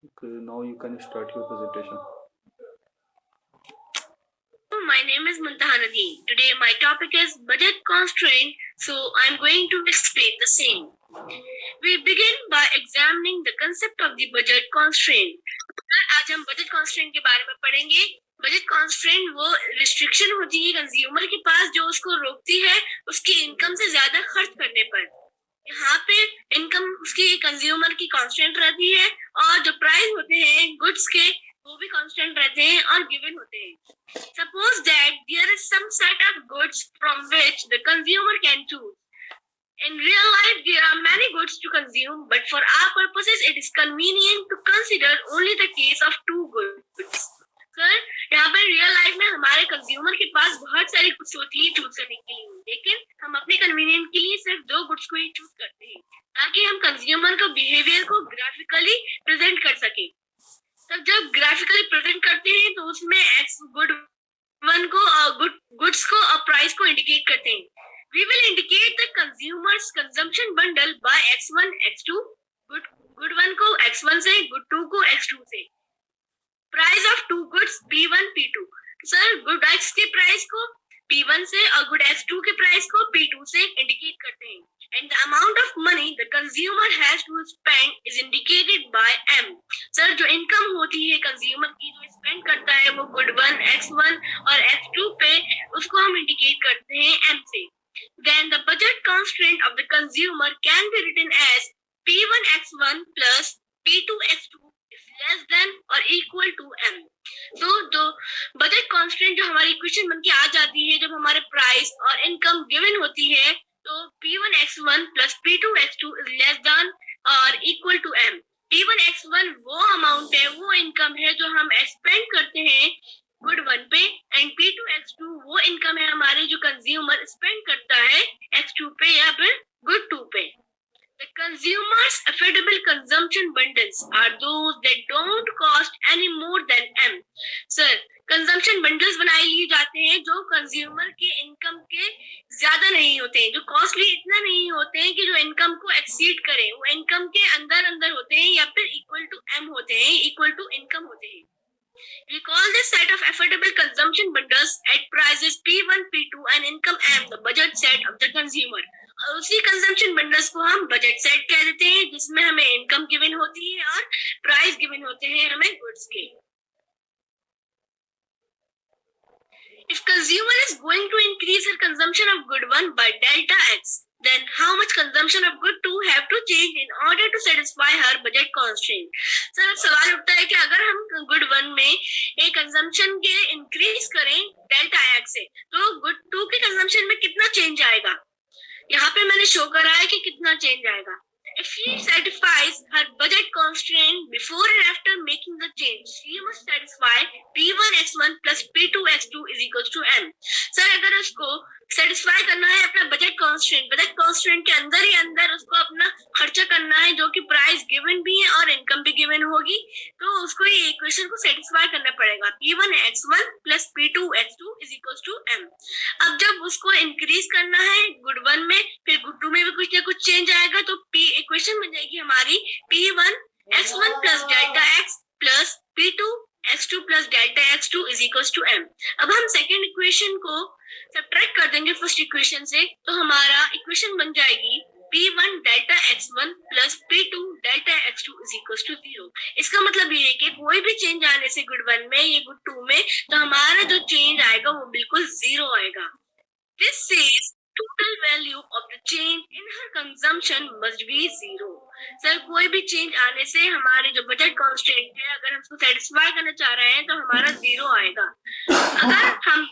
Okay, now you can start your presentation. My name is Muntaha Nadeem. Today my topic is budget constraint, so I'm going to explain the same. We begin by examining the concept of the budget constraint. आज हम budget constraint के बारे में पढ़ेंगे। Budget constraint वो restriction होती है consumer के पास जो उसको रोकती है उसकी इनकम से ज्यादा खर्च करने पर। यहाँ पे इनकम उसकी कंज्यूमर की कांस्टेंट रहती है और जो प्राइस होते हैं गुड्स के वो भी कांस्टेंट रहते हैं और गिवन होते हैं। Suppose that there is some set of goods from which the consumer can choose. In real life, there are many goods to consume, but for our purposes, it is convenient to consider only the case of two goods. Sir, यहाँ पर real life में हमारे consumer के पास बहुत सारी goods होती है choose करने के लिए, लेकिन हम अपने कन्वीनियंट के लिए सिर्फ दो गुड्स को ही चूज करते हैं ताकि हम कंज्यूमर को बिहेवियर को ग्राफिकली प्रेजेंट कर सके। तब जब ग्राफिकली प्रेजेंट करते हैं तो उसमें एक्स गुड वन को गुड्स को और प्राइस को इंडिकेट करते हैं। We will indicate the consumer's consumption bundle by X1, X2, good 1 को X1 से, good 2 को X2 से। Price of two goods P1, P2। Sir good X के प्राइस को P1 से और गुड X2 के प्राइस को P2 से इंडिकेट करते हैं। And the amount of money the consumer has to spend is indicated by M। Sir जो इनकम होती है कंज्यूमर की जो स्पेंड करता है वो गुड 1 X1 और X2 पे उसको हम इंडिकेट करते हैं M से। Then the budget constraint of the consumer can be written as P1x1 plus P2x2 is less than or equal to M। तो जो बजट कांस्टेंट जो हमारी इक्वेशन बन के आ जाती है जब हमारे प्राइस और इनकम गिवन होती है तो P1x1 plus P2x2 is less than or equal to M। P1x1 वो अमाउंट है वो इनकम है जो हम एक्सपेंड करते हैं गुड 1 पे एंड P2x2 वो इनकम है हमारी जो कंज्यूमर स्पेंड करता है X2 पे या फिर गुड 2 पे। The consumer's affordable consumption bundles are those that don't cost any more than M। Sir consumption bundles बनाए लिए जाते हैं जो कंज्यूमर के इनकम के ज्यादा नहीं होते हैं, जो कॉस्टली इतना नहीं होते हैं कि जो इनकम को एक्सीड करें, वो इनकम के अंदर अंदर होते हैं या फिर इक्वल टू एम होते हैं, इक्वल टू इनकम होते हैं। We call this set of affordable consumption bundles at prices P1, P2 and income M the budget set of the consumer। और उसी कंजम्पशन बंडल्स को हम बजट सेट कह देते हैं जिसमें हमें इनकम गिवन होती है और प्राइस गिवन होते हैं हमें गुड्स के। If consumer is going to increase her consumption of good 1 by delta X, then how much consumption of good 2 have to change in order to satisfy her budget constraint। Sir अब सवाल उठता है कि अगर हम good 1 में एक consumption के इंक्रीज करें डेल्टा एक्स से तो गुड 2 के कंजम्पशन में कितना चेंज आएगा। यहाँ पे मैंने शो करा है कि कितना चेंज आएगा। If she satisfies her budget constraint before and after making the change, she must satisfy P1x1 plus P2x2 is equals to M। Sir अगर उसको सेटिस्फाई करना है अपना बजट कॉन्स्टेंट के अंदर ही अंदर उसको अपना खर्चा करना है जो कि प्राइस गिवन भी है और इनकम भी गिवन होगी, तो उसको ये इक्वेशन को सेटिस्फाई करना पड़ेगा। P1x1 plus P2x2 is equals to M। अब जब उसको इंक्रीज करना है गुड 1 में फिर गुड 2 में भी कुछ ना कुछ चेंज आएगा तो P इक्वेशन बन जाएगी हमारी P1x1 plus delta x plus P2x2 plus delta x2 is equals to M। अब हम सेकेंड इक्वेशन को सब्ट्रैक्ट कर देंगे फर्स्ट इक्वेशन से तो हमारा इक्वेशन बन जाएगी P1 delta x1 plus P2 delta x2 is equals to 0। इसका मतलब ये है कि कोई भी चेंज आने से गुड 1 में या गुड 2 में तो हमारा जो चेंज आएगा वो बिल्कुल 0 आएगा। This says total value of the change in her consumption must be 0। Sir कोई भी चेंज आने से हमारे जो बजट कांस्टेंट है अगर हम उसको सेटिस्फाई करना चाह रहे हैं तो हमारा 0 आएगा। अगर हम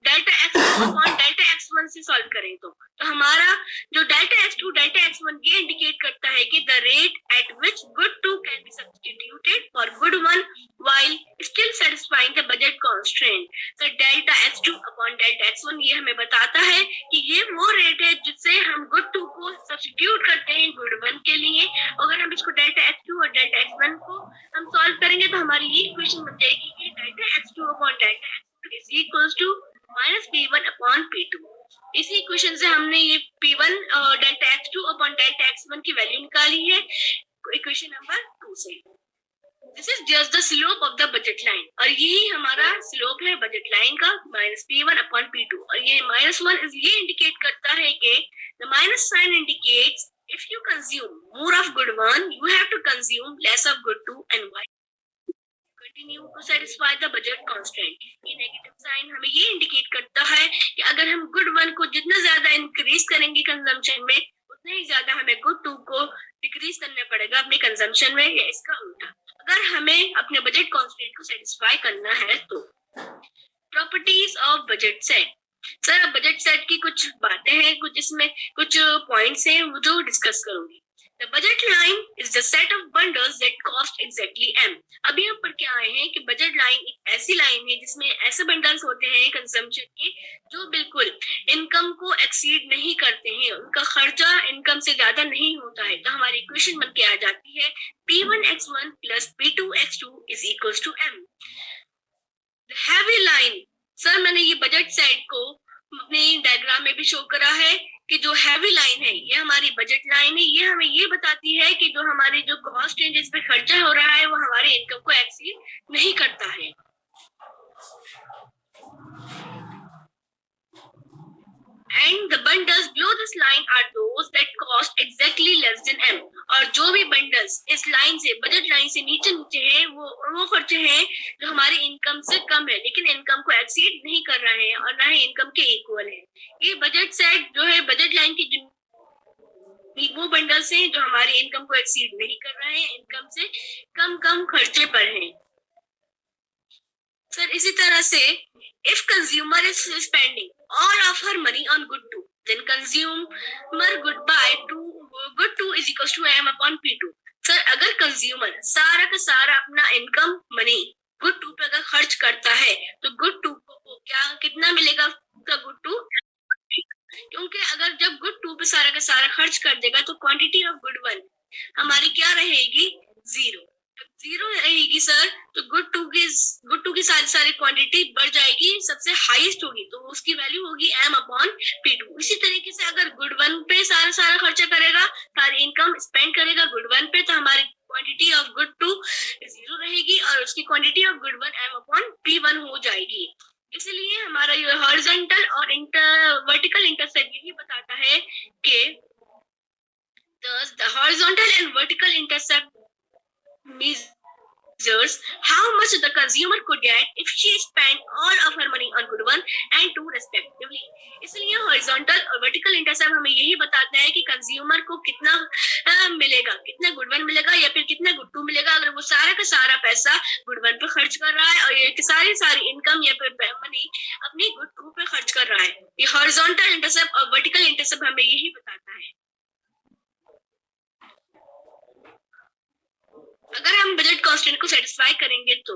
delta x2 upon delta x1 से सॉल्व करें तो हमारा जो डेल्टा x2 डेल्टा x1 ये इंडिकेट करता है कि the rate at which good 2 can be substituted for good 1 while still satisfying the budget constraint। तो delta x2 upon delta x1 ये हमें बताता है कि ये वो रेट है जिससे हम गुड 2 को सब्स्टिट्यूट करते हैं गुड 1 के लिए। अगर हम इसको डेल्टा x2 और डेल्टा x1 को हम सॉल्व करेंगे तो हमारी ये इक्वेशन बन जाएगी कि delta x2 upon delta x2 is equals to minus P1 upon P2। इसी इक्वेशन से हमने ये P1 delta x2 upon delta x1 की वैल्यू निकाली है इक्वेशन नंबर 2 से। This is just the slope of the budget line, और यही हमारा स्लोप है बजट लाइन का -P1/P2, और ये -1 ये इंडिकेट करता है कि the minus sign indicates if you consume more of good one, you have to consume less of good two, and why continue to satisfy the budget constraint. ये negative sign हमें ये indicate करता है कि अगर हम गुड वन को जितना ज्यादा इंक्रीज करेंगे कंजम्पशन में, उतना ही ज्यादा हमें गुड टू को डिक्रीज करना पड़ेगा अपने कंजम्पशन में, या इसका उल्टा। अगर हमें अपने बजट कॉन्स्टेंट को सेटिस्फाई करना है तो properties of budget set. Sir अब बजट सेट की कुछ बातें हैं, कुछ इसमें कुछ पॉइंट्स हैं वो जो डिस्कस करूंगी। The budget line is the set of bundles that cost exactly M. अभी हम पढ़ के आए हैं कि बजट लाइन एक ऐसी लाइन है जिसमें ऐसे बंडल्स होते हैं कंजम्पशन के जो बिल्कुल इनकम को एक्सीड नहीं करते हैं, उनका खर्चा इनकम से ज्यादा नहीं होता है। तो हमारी इक्वेशन बन के आ जाती है P1x1 plus P2x2 is equals to M. The heavy line, sir मैंने ये बजट सेट को अपने डायग्राम में भी शो करा है कि जो हैवी लाइन है ये हमारी बजट लाइन है, ये हमें ये बताती है कि जो हमारी जो कॉस्ट है जिस पे खर्चा हो रहा है वो हमारे इनकम को एक्सीड नहीं करता है। And the bundles below this line are those that cost exactly less than M. और जो भी बंडल्स इस लाइन से बजट लाइन से नीचे नीचे है वो खर्चे हैं जो हमारी इनकम से कम है लेकिन इनकम को एक्सीड नहीं कर रहे हैं और ना ही इनकम के इक्वल है। ये बजट सेट जो है बजट लाइन की वो बंडल्स हैं जो हमारी इनकम को एक्सीड नहीं कर रहे हैं, इनकम से कम खर्चे पर हैं। सर इसी तरह से if consumer is spending all of her money on good two, then consumer good two is equals to M/P2. Sir अगर कंज्यूमर सारा का सारा अपना इनकम मनी गुड टू पे अगर खर्च करता है तो गुड टू को क्या कितना मिलेगा गुड टू, क्योंकि अगर जब गुड टू पे सारा का सारा खर्च कर देगा तो क्वांटिटी ऑफ गुड वन हमारी क्या रहेगी, जीरो रहेगी सर। तो गुड टू की सारी क्वांटिटी बढ़ जाएगी, सबसे हाईएस्ट होगी तो उसकी वैल्यू होगी M/P2। इसी तरीके से अगर गुड वन पे सारा खर्चा करेगा, सारी इनकम स्पेंड करेगा गुड वन पे, तो हमारी quantity of good two zero रहेगी और उसकी quantity of good one M/P1 हो जाएगी। इसलिए हमारा ये हॉरिजॉन्टल और वर्टिकल इंटरसेप्ट यही बताता है कि the horizontal and vertical intercept measures how much the consumer could get if she spent all of her money on good one and two respectively. इसलिए हॉरिजॉन्टल और वर्टिकल इंटरसेप्ट हमें यही बताता है कि कंज्यूमर को कितना मिलेगा, कितना गुड वन मिलेगा या फिर कितना गुड टू मिलेगा अगर वो सारा का सारा पैसा गुड वन पे खर्च कर रहा है और ये सारी इनकम या फिर मनी अपनी गुड टू पे खर्च कर रहा है। ये हॉरिजॉन्टल इंटरसेप्ट और वर्टिकल इंटरसेप्ट हमें यही बताता है। अगर हम बजट कांस्टेंट को सेटिस्फाई करेंगे तो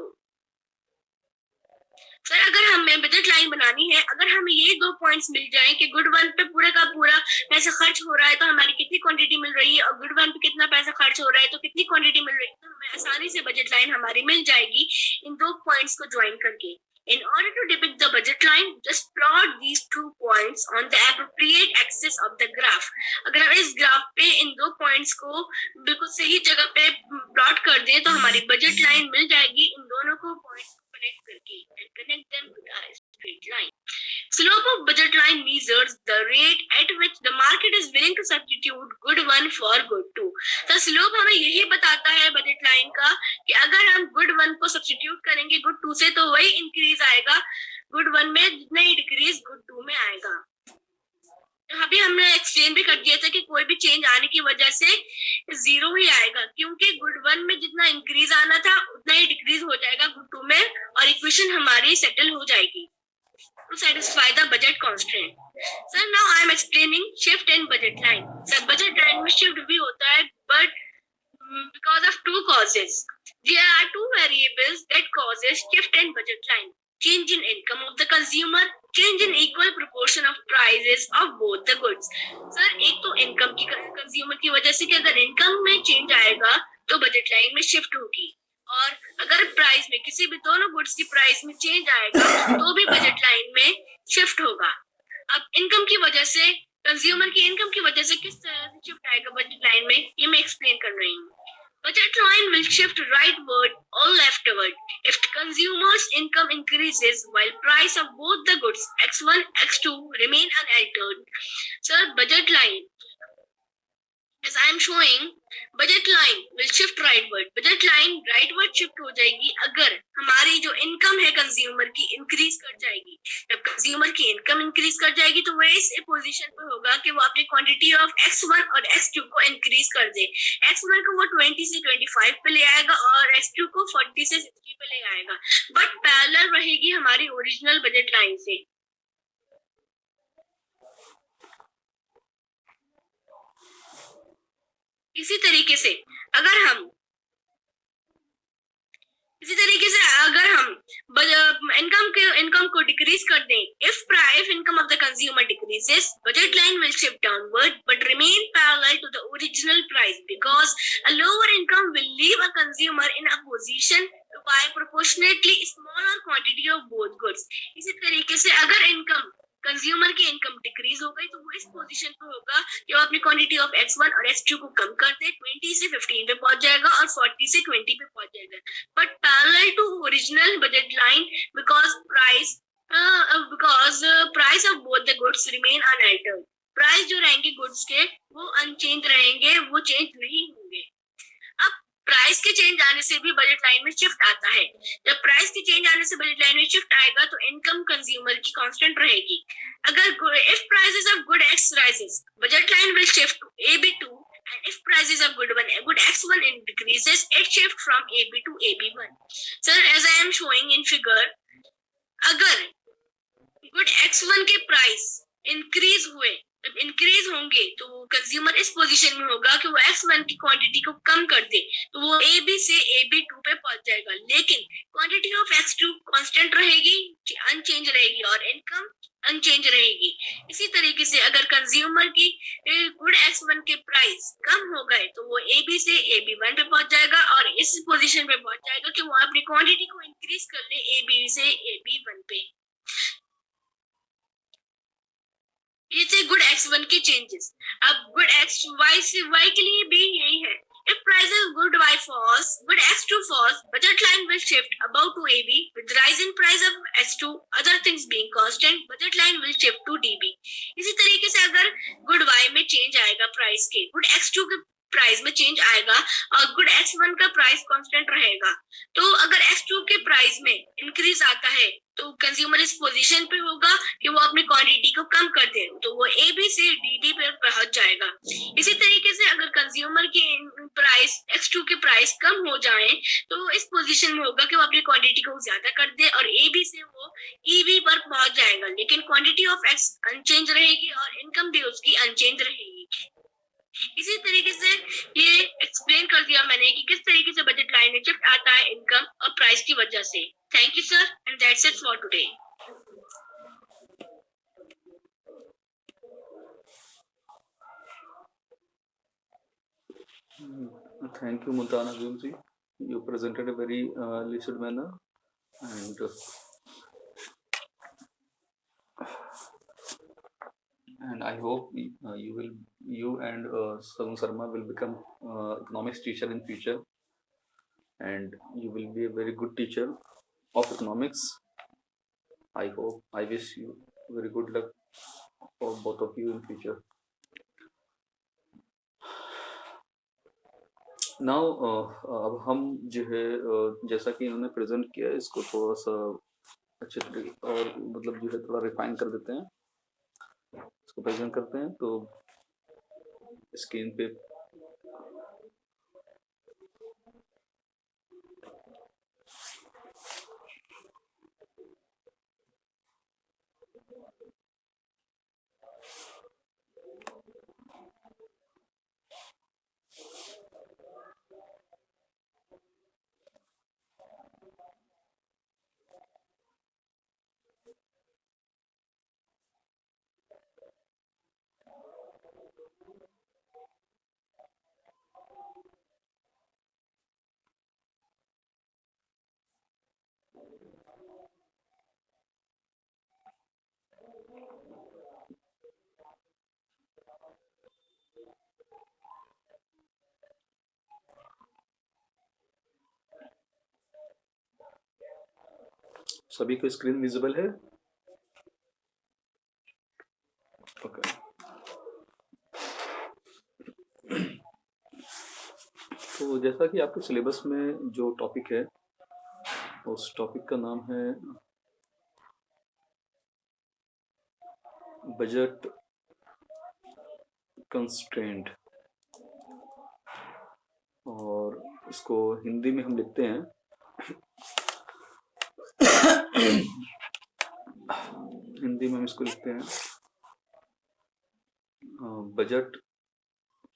सर अगर हमें बजट लाइन बनानी है, अगर हमें ये दो पॉइंट्स मिल जाएं कि गुड वन पे पूरा का पूरा पैसा खर्च हो रहा है तो हमारी कितनी क्वांटिटी मिल रही है और गुड वन पे कितना पैसा खर्च हो रहा है तो कितनी क्वांटिटी मिल रही है, तो हमें आसानी से बजट लाइन हमारी मिल जाएगी इन दो पॉइंट्स को ज्वाइन करके। In order to depict the budget line, just plot these 2 points on the appropriate axis of the graph. अगर हम इस ग्राफ पे इन दो पॉइंट्स को बिल्कुल सही जगह पे प्लॉट कर दें तो हमारी बजट लाइन मिल जाएगी इन दोनों को पॉइंट्स को कनेक्ट करके and connect them to a straight line. Slope of budget line measures the rate at which the market is willing to substitute good one for good two. तो slope हमें यही बताता है बजट लाइन का कि अगर हम गुड वन को सब्स्टिट्यूट करेंगे गुड टू से तो वही इंक्रीज आएगा गुड वन में जितना ही डिक्रीज गुड टू में आएगा। अभी हमने एक्सप्लेन भी कर दिया था कि कोई भी चेंज आने की वजह से जीरो ही आएगा क्योंकि गुड वन में जितना इंक्रीज आना था उतना ही डिक्रीज हो जाएगा गुड टू में और इक्वेशन हमारी सेटल हो जाएगी to satisfy the budget constraint. Sir, now I am explaining shift in budget line. Sir, budget line में shift भी होता है but because of two causes. There are two variables that causes shift in budget line. Change in income of the consumer, change in equal proportion of prices of both the goods. Sir, एक तो income की consumer की वजह से कि अगर income में change आएगा तो बजट लाइन में शिफ्ट होगी और अगर प्राइस में किसी भी दोनों गुड्स की प्राइस में चेंज आएगा तो भी बजट लाइन में शिफ्ट होगा। अब इनकम की वजह से कंज्यूमर की इनकम की वजह से किस तरह से शिफ्ट आएगा बजट लाइन में ये मैं एक्सप्लेन कर रही हूँ। Budget line will shift rightward or leftward if consumers' income increases while price of both the goods X1, X2 remain unaltered. Sir, budget line, as I am showing, budget line will shift rightward. Budget line rightward shift हो जाएगी अगर हमारी जो income है consumer की increase कर जाएगी. जब कंज्यूमर की इनकम इंक्रीज कर जाएगी तो वो इस पोजीशन पे होगा कि वो अपनी क्वांटिटी ऑफ X1 और X2 को इंक्रीज कर दे. X1 को वो 20 से 25 पे ले आएगा और X2 को 40 से 60 पे ले आएगा. बट पैरेलल रहेगी हमारी ओरिजिनल बजट लाइन से. इसी तरीके से अगर हम इनकम को डिक्रीज कर दें, if income of the consumer decreases, budget line will shift downward but remain parallel to the original price because a lower income will leave a consumer in a position to buy proportionately smaller quantity of both goods. इसी तरीके से अगर consumer की income decrease हो गई तो वो इस पोजीशन पे होगा कि वो अपनी क्वांटिटी ऑफ X1 और X2 को कम कर दे, 20 से 15 पे पहुंच जाएगा और 40 से 20 पे पहुंच जाएगा. But parallel to original budget line because price of both the goods remain unaltered. Price जो रहेंगे गुड्स के वो अनचेंज रहेंगे, वो चेंज नहीं होंगे. अब प्राइस के चेंज आने से भी बजट लाइन में शिफ्ट आता है. जब प्राइस के चेंज आने से बजट लाइन में शिफ्ट आएगा तो इनकम कंज्यूमर की कांस्टेंट रहेगी. अगर if prices of good X rises, budget line will shift to AB2, and if prices of good X1 decreases, it shift from AB to AB1. Sir, as I am showing in figure, अगर good X1 के price increase होंगे तो consumer इस position में होगा कि वो X1 की क्वांटिटी को कम कर दे तो वो AB से AB2 पे पहुंच जाएगा. लेकिन क्वांटिटी ऑफ X2 कांस्टेंट रहेगी, अनचेंज रहेगी और इनकम अनचेंज रहेगी. इसी तरीके से अगर कंज्यूमर की गुड X1 के प्राइस कम हो गए तो वो AB से AB1 पे पहुंच जाएगा और इस पोजीशन पे पहुंच जाएगा कि वो अपनी क्वांटिटी को इंक्रीज कर ले AB से AB1 पे. ये थे गुड X1 के चेंजेस. अब गुड Y के लिए भी यही है. If prices of good X2 falls, budget line will shift above to AB. With rise in price of X2, other things being constant, budget line will shift to DB. इसी तरीके से अगर good Y में change आएगा price के, good X2 के price में change आएगा और गुड X1 का प्राइस कांस्टेंट रहेगा. तो अगर X2 के प्राइस में इंक्रीज आता है तो कंज्यूमर इस पोजीशन पे होगा कि वो अपनी क्वांटिटी को कम कर दे तो वो AB से DB पे पहुंच जाएगा. इसी तरीके से अगर कंज्यूमर की प्राइस X2 के प्राइस कम हो जाए तो इस पोजीशन में होगा कि वो अपनी क्वांटिटी को ज्यादा कर दे और AB से वो EB पर पहुंच जाएगा. लेकिन क्वांटिटी ऑफ X अनचेंज रहेगी और इनकम भी उसकी अनचेंज रहेगी. इसी तरीके से ये एक्सप्लेन कर दिया मैंने कि किस तरीके से बजट लाइन में शिफ्ट आता है इनकम और प्राइस की वजह से. Thank you sir and that's it for today. Thank you, Multana Azim. You presented a very lucid manner, and I hope you and Samu Sarma will become economics teacher in future, and you will be a very good teacher of economics. I hope. I wish you very good luck for both of you in future. Now अब हम जो है जैसा कि इन्होंने present किया इसको थोड़ा सा अच्छे तरीके और मतलब जो है थोड़ा रिफाइन कर देते हैं, इसको प्रेजेंट करते हैं. तो स्क्रीन पे सभी को स्क्रीन विजिबल है? ओके। तो जैसा कि आपके सिलेबस में जो टॉपिक है, उस टॉपिक का नाम है बजट कंस्ट्रेंट, और इसको हिंदी में हम लिखते हैं हिंदी में हम इसको लिखते हैं बजट,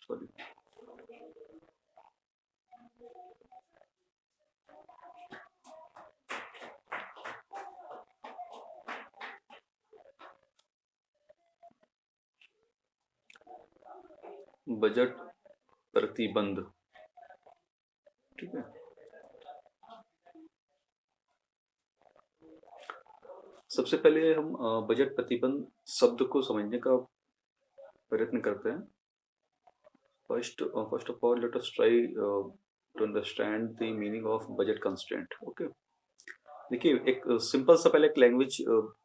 सॉरी, बजट प्रतिबंध। ठीक है। सबसे पहले हम बजट प्रतिबंध शब्द को समझने का प्रयत्न करते हैं। First of all let us try to understand the meaning of budget constraint. Okay. देखिए, एक सिंपल सा पहले एक लैंग्वेज,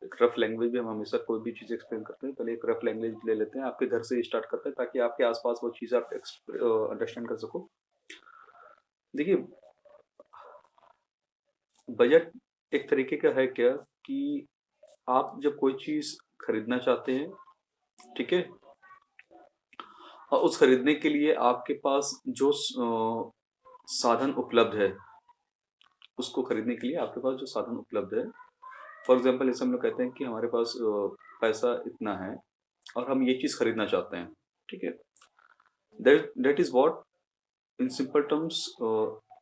एक रफ लैंग्वेज में हम हमेशा कोई भी चीज़ एक्सप्लेन करते हैं। पहले एक रफ लैंग्वेज ले लेते हैं, आपके घर से स्टार्ट करते हैं ताकि आपके आसपास वो चीज़ आप अंडरस्टैंड कर सको। देखिए, बजट एक तरीके का है क्या कि आप जब कोई चीज़ खरीदना चाहते हैं, ठीक है, और उस खरीदने के लिए आपके पास जो साधन उपलब्ध है, उसको खरीदने के लिए आपके पास जो साधन उपलब्ध है, फॉर एग्जाम्पल जैसे हम लोग कहते हैं कि हमारे पास पैसा इतना है और हम ये चीज़ खरीदना चाहते हैं, ठीक है, that is what in simple terms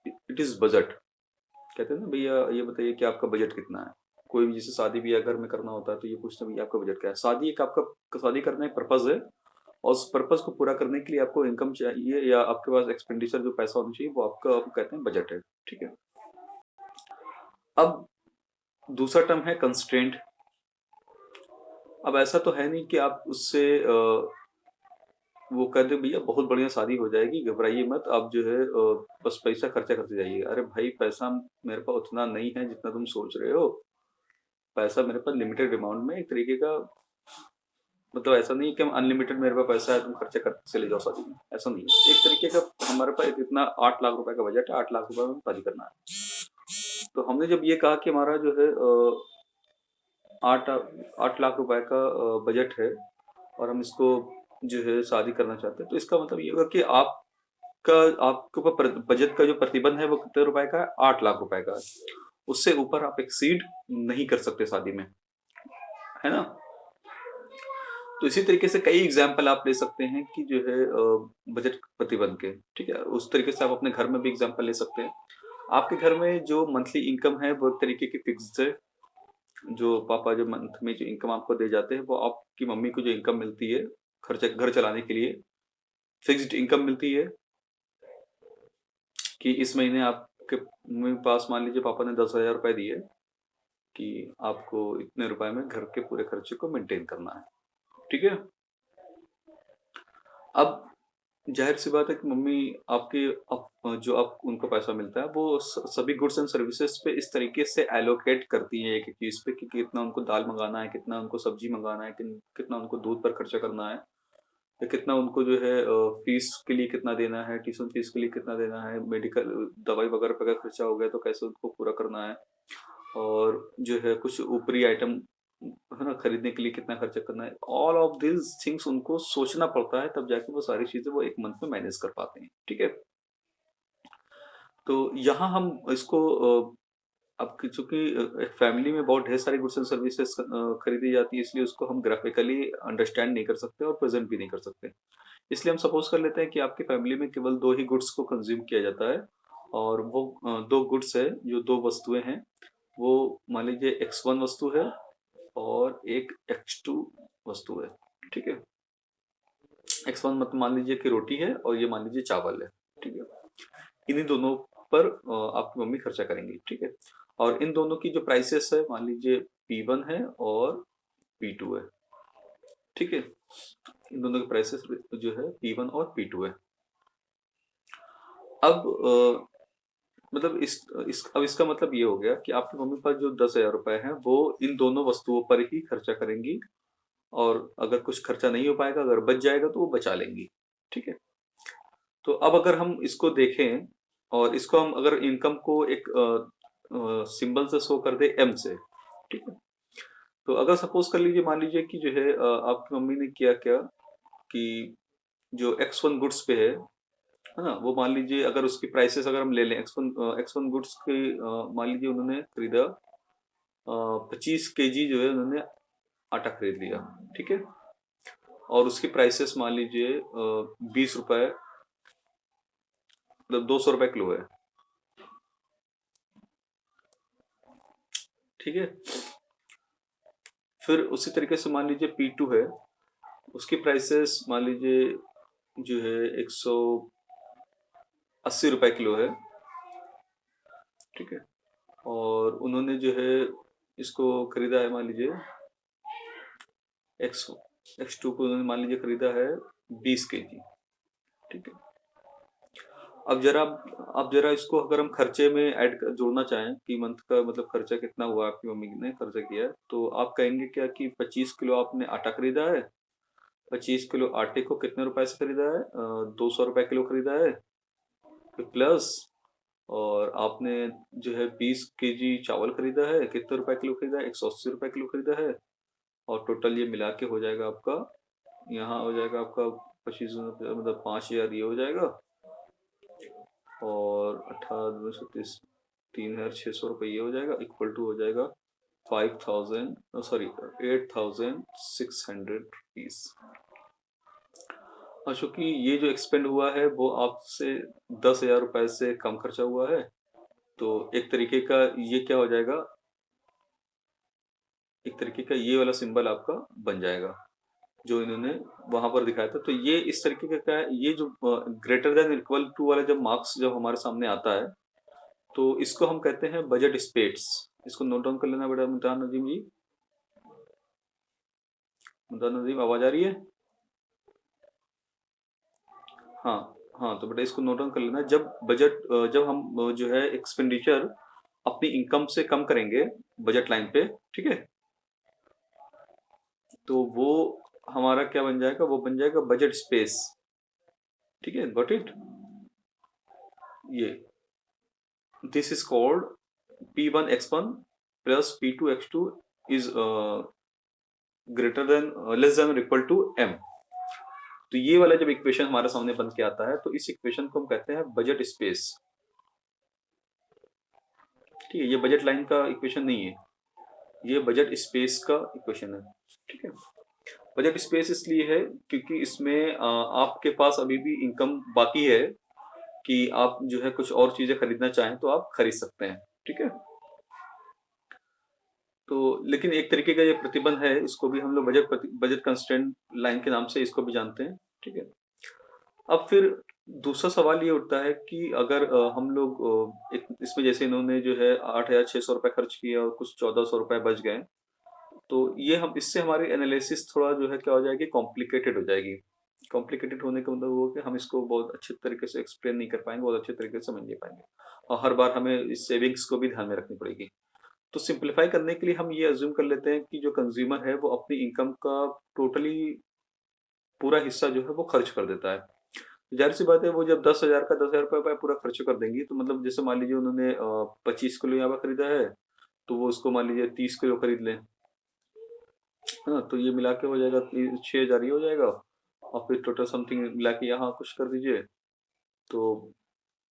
it is budget. कहते हैं ना, भैया ये बताइए कि आपका बजट कितना है। कोई भी जैसे शादी ब्याह घर में करना होता है तो ये पूछते हैं भैया आपका बजट क्या है। शादी एक आपका शादी करना एक पर्पज है, और उस पर्पज को पूरा करने के लिए आपको इनकम चाहिए या आपके पास एक्सपेंडिचर जो पैसा होना चाहिए, वो आपका आप कहते हैं बजट है। ठीक है। अब दूसरा टर्म है कंस्ट्रेंट। अब ऐसा तो है नहीं कि आप उससे वो कहते भैया बहुत बढ़िया शादी हो जाएगी, घबराइए मत, आप जो है बस पैसा खर्चा करते जाइए। अरे भाई, पैसा मेरे पास उतना नहीं है जितना तुम सोच रहे हो। पैसा मेरे पास लिमिटेड अमाउंट में, एक तरीके का मतलब ऐसा नहीं है कि हम अनलिमिटेड मेरे पास पैसा है तुम खर्चा करते चले जाओ शादी में, ऐसा नहीं है। एक तरीके का हमारे पास इतना 8 लाख रुपए का बजट है, 8 लाख रुपए में शादी करना है। तो हमने जब ये कहा कि हमारा जो है 8 लाख रुपए का बजट है और हम इसको जो है शादी करना चाहते हैं, तो इसका मतलब ये होगा कि आपके ऊपर बजट का जो प्रतिबंध है वो कितने रुपए का है? 8 लाख रुपए का है। उससे ऊपर आप एक्सीड नहीं कर सकते शादी में, है ना। तो इसी तरीके से कई एग्जाम्पल आप ले सकते हैं कि जो है बजट प्रतिबंध के। ठीक है। उस तरीके से आप अपने घर में भी एग्जाम्पल ले सकते हैं। आपके घर में जो मंथली इनकम है वो एक तरीके की फिक्स्ड है। जो पापा जो मंथ में जो इनकम आपको दे जाते हैं, वो आपकी मम्मी को जो इनकम मिलती है खर्चे घर चलाने के लिए, फिक्स्ड इनकम मिलती है कि इस महीने आपके मम्मी पास मान लीजिए पापा ने 10,000 रुपए दिए कि आपको इतने रुपए में घर के पूरे खर्चे को मेंटेन करना है। ठीक है। अब जाहिर सी बात है कि मम्मी आपके जो आप उनको पैसा मिलता है वो सभी गुड्स एंड सर्विसेज पे इस तरीके से एलोकेट करती है एक एक चीज पे कि कितना उनको दाल मंगाना है, कितना उनको सब्जी मंगाना है, कितना उनको दूध पर खर्चा करना है, या कितना उनको जो है फीस के लिए कितना देना है, ट्यूशन फीस के लिए कितना देना है, मेडिकल दवाई वगैरह पे अगर खर्चा हो गया तो कैसे उनको पूरा करना है, और जो है कुछ ऊपरी आइटम है ना खरीदने के लिए कितना खर्चा करना है। ऑल ऑफ दिस थिंग्स उनको सोचना पड़ता है, तब जाके वो सारी चीजें वो एक मंथ में मैनेज कर पाते हैं। ठीक है। तो यहाँ हम इसको अब चूंकि एक फैमिली में बहुत ढेर सारी गुड्स एंड सर्विसेज खरीदी जाती है, इसलिए उसको हम ग्राफिकली अंडरस्टैंड नहीं कर सकते और प्रेजेंट भी नहीं कर सकते। इसलिए हम सपोज कर लेते हैं कि आपकी फैमिली में केवल 2 ही गुड्स को कंज्यूम किया जाता है, और वो 2 गुड्स है, जो 2 वस्तुएं हैं, वो मान लीजिए X1 वस्तु है और एक X2 वस्तु है। ठीक है। X1 मतलब मान लीजिए कि रोटी है और ये मान लीजिए चावल है। ठीक है। इन्हीं दोनों पर आपकी मम्मी खर्चा करेंगी। ठीक है। और इन दोनों की जो प्राइसेस है, मान लीजिए P1 है और P2 है। ठीक है। इन दोनों के प्राइसेस जो है P1 और P2 है। अब मतलब इस अब इसका मतलब ये हो गया कि आपकी मम्मी पास जो 10,000 रुपए हैं वो इन दोनों वस्तुओं पर ही खर्चा करेंगी, और अगर कुछ खर्चा नहीं हो पाएगा, अगर बच जाएगा तो वो बचा लेंगी। ठीक है। तो अब अगर हम इसको देखें और इसको हम अगर इनकम को एक सिंबल से शो कर दे, एम से। ठीक है। तो अगर सपोज कर लीजिए, मान लीजिए कि जो है आपकी मम्मी ने किया क्या कि जो X1 गुड्स पे है ना, वो मान लीजिए अगर उसकी प्राइसेस अगर हम ले लें, X1 गुड्स की मान लीजिए उन्होंने खरीदा 25 kg जो है उन्होंने आटा खरीद लिया। ठीक है। और उसकी प्राइसेस मान लीजिए 20 रुपए, मतलब 200 रुपए किलो है। ठीक है। फिर उसी तरीके से मान लीजिए P2 है, उसकी प्राइसेस मान लीजिए जो है 180 रुपए किलो है। ठीक है। और उन्होंने जो है इसको खरीदा है, मान लीजिए एक्स X2 को उन्होंने मान लीजिए खरीदा है 20 kg। ठीक है। अब जरा इसको अगर हम खर्चे में जोड़ना चाहें कि मंथ का मतलब खर्चा कितना हुआ, आपकी मम्मी ने खर्चा किया है, तो आप कहेंगे क्या कि 25 किलो आपने आटा खरीदा है। 25 किलो आटे को कितने रुपए से खरीदा है? 200 रुपए किलो खरीदा है। फिर प्लस, और आपने जो है 20 kg चावल खरीदा है, कितने रुपए किलो खरीदा है? 180 रुपए किलो खरीदा है। और टोटल ये मिला के हो जाएगा आपका, यहाँ हो जाएगा आपका 25 मतलब 5,000 ये हो जाएगा। और 18 3,600 रुपये ये हो जाएगा, इक्वल टू हो जाएगा 5,000 सॉरी 8,600 रुपीज। और चूंकि ये जो एक्सपेंड हुआ है वो आपसे 10,000 रुपए से कम खर्चा हुआ है, तो एक तरीके का ये क्या हो जाएगा, एक तरीके का ये वाला सिंबल आपका बन जाएगा जो इन्होंने वहां पर दिखाया था। तो ये इस तरीके का क्या है, ये जो ग्रेटर देन इक्वल टू वाला जब मार्क्स जब हमारे सामने आता है, तो इसको हम कहते हैं बजट स्पेड्स। इसको नोट डाउन कर लेना बेटा मुमतान नदीम जी। मुमतान नदीम, आवाज आ रही है? हाँ। हाँ, तो बेटा इसको नोट डाउन कर लेना। जब हम जो है एक्सपेंडिचर अपनी इनकम से कम करेंगे बजट लाइन पे, ठीक है, तो वो हमारा क्या बन जाएगा, वो बन जाएगा बजट स्पेस। ठीक है, गॉट इट? ये this is called P1 X1 plus P2 X2 is greater than less than और इक्वल टू M। तो ये वाला जब इक्वेशन हमारे सामने बन के आता है, तो इस इक्वेशन को हम कहते हैं बजट स्पेस। ठीक है, ये बजट लाइन का इक्वेशन नहीं है, ये बजट स्पेस का इक्वेशन है। ठीक है। बजट स्पेस इसलिए है क्योंकि इसमें आपके पास अभी भी इनकम बाकी है कि आप जो है कुछ और चीजें खरीदना चाहें तो आप खरीद सकते हैं। ठीक है। तो लेकिन एक तरीके का ये प्रतिबंध है, इसको भी हम लोग बजट कंस्ट्रेंट लाइन के नाम से इसको भी जानते हैं। ठीक है। अब फिर दूसरा सवाल ये उठता है कि अगर हम लोग एक इसमें जैसे इन्होंने जो है 8,600 रुपए खर्च किया और कुछ 1,400 रुपए बच गए, तो ये हम इससे हमारी एनालिसिस थोड़ा जो है क्या हो जाएगी, कॉम्प्लिकेटेड हो जाएगी। कॉम्प्लिकेटेड होने का मतलब वो कि हम इसको बहुत अच्छे तरीके से एक्सप्लेन नहीं कर पाएंगे, बहुत अच्छे तरीके से समझ नहीं पाएंगे, और हर बार हमें इस सेविंग्स को भी ध्यान में रखनी पड़ेगी। तो सिंप्लीफाई करने के लिए हम ये अज्यूम कर लेते हैं कि जो कंज्यूमर है वो अपनी इनकम का टोटली पूरा हिस्सा जो है वो खर्च कर देता है। जाहिर सी बात है, वो जब 10,000 का 10,000 रुपये पूरा खर्च कर देंगी, तो मतलब जैसे मान लीजिए उन्होंने 25 किलो यहाँ पर खरीदा है, तो वो उसको मान लीजिए 30 किलो खरीद लें, है ना, तो ये मिला के हो जाएगा 6,000 ये हो जाएगा। और फिर टोटल समथिंग मिला के यहाँ कुछ कर दीजिए, तो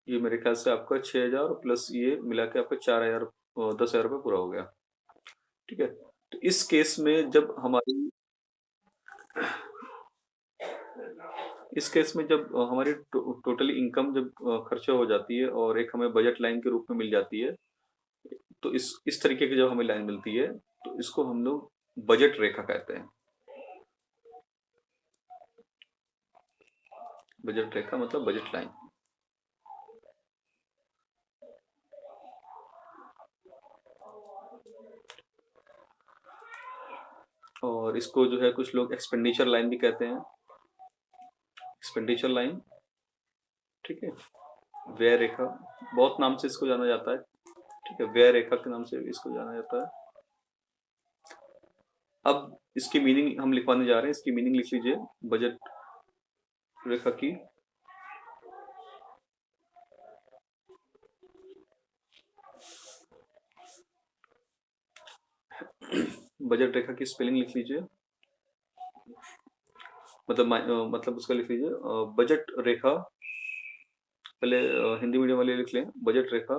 ये मेरे ख्याल से आपका 6,000 प्लस ये मिला के आपका 4,000 10,000 रुपये पूरा हो गया। ठीक है। तो इस केस में जब हमारी इस केस में जब हमारी टोटली इनकम जब खर्चा हो जाती है और एक हमें बजट लाइन के रूप में मिल जाती है, तो इस तरीके की जब हमें लाइन मिलती है, तो इसको हम लोग बजट रेखा कहते हैं। बजट रेखा मतलब बजट लाइन। और इसको जो है कुछ लोग एक्सपेंडिचर लाइन भी कहते हैं, एक्सपेंडिचर लाइन। ठीक है। व्यय रेखा, बहुत नाम से इसको जाना जाता है, ठीक है, व्यय रेखा के नाम से इसको जाना जाता है। अब इसकी मीनिंग हम लिखवाने जा रहे हैं, इसकी मीनिंग लिख लीजिए बजट रेखा की। बजट रेखा की स्पेलिंग लिख लीजिए, मतलब उसका लिख लीजिए बजट रेखा। पहले हिंदी मीडियम वाले लिख लें, बजट रेखा,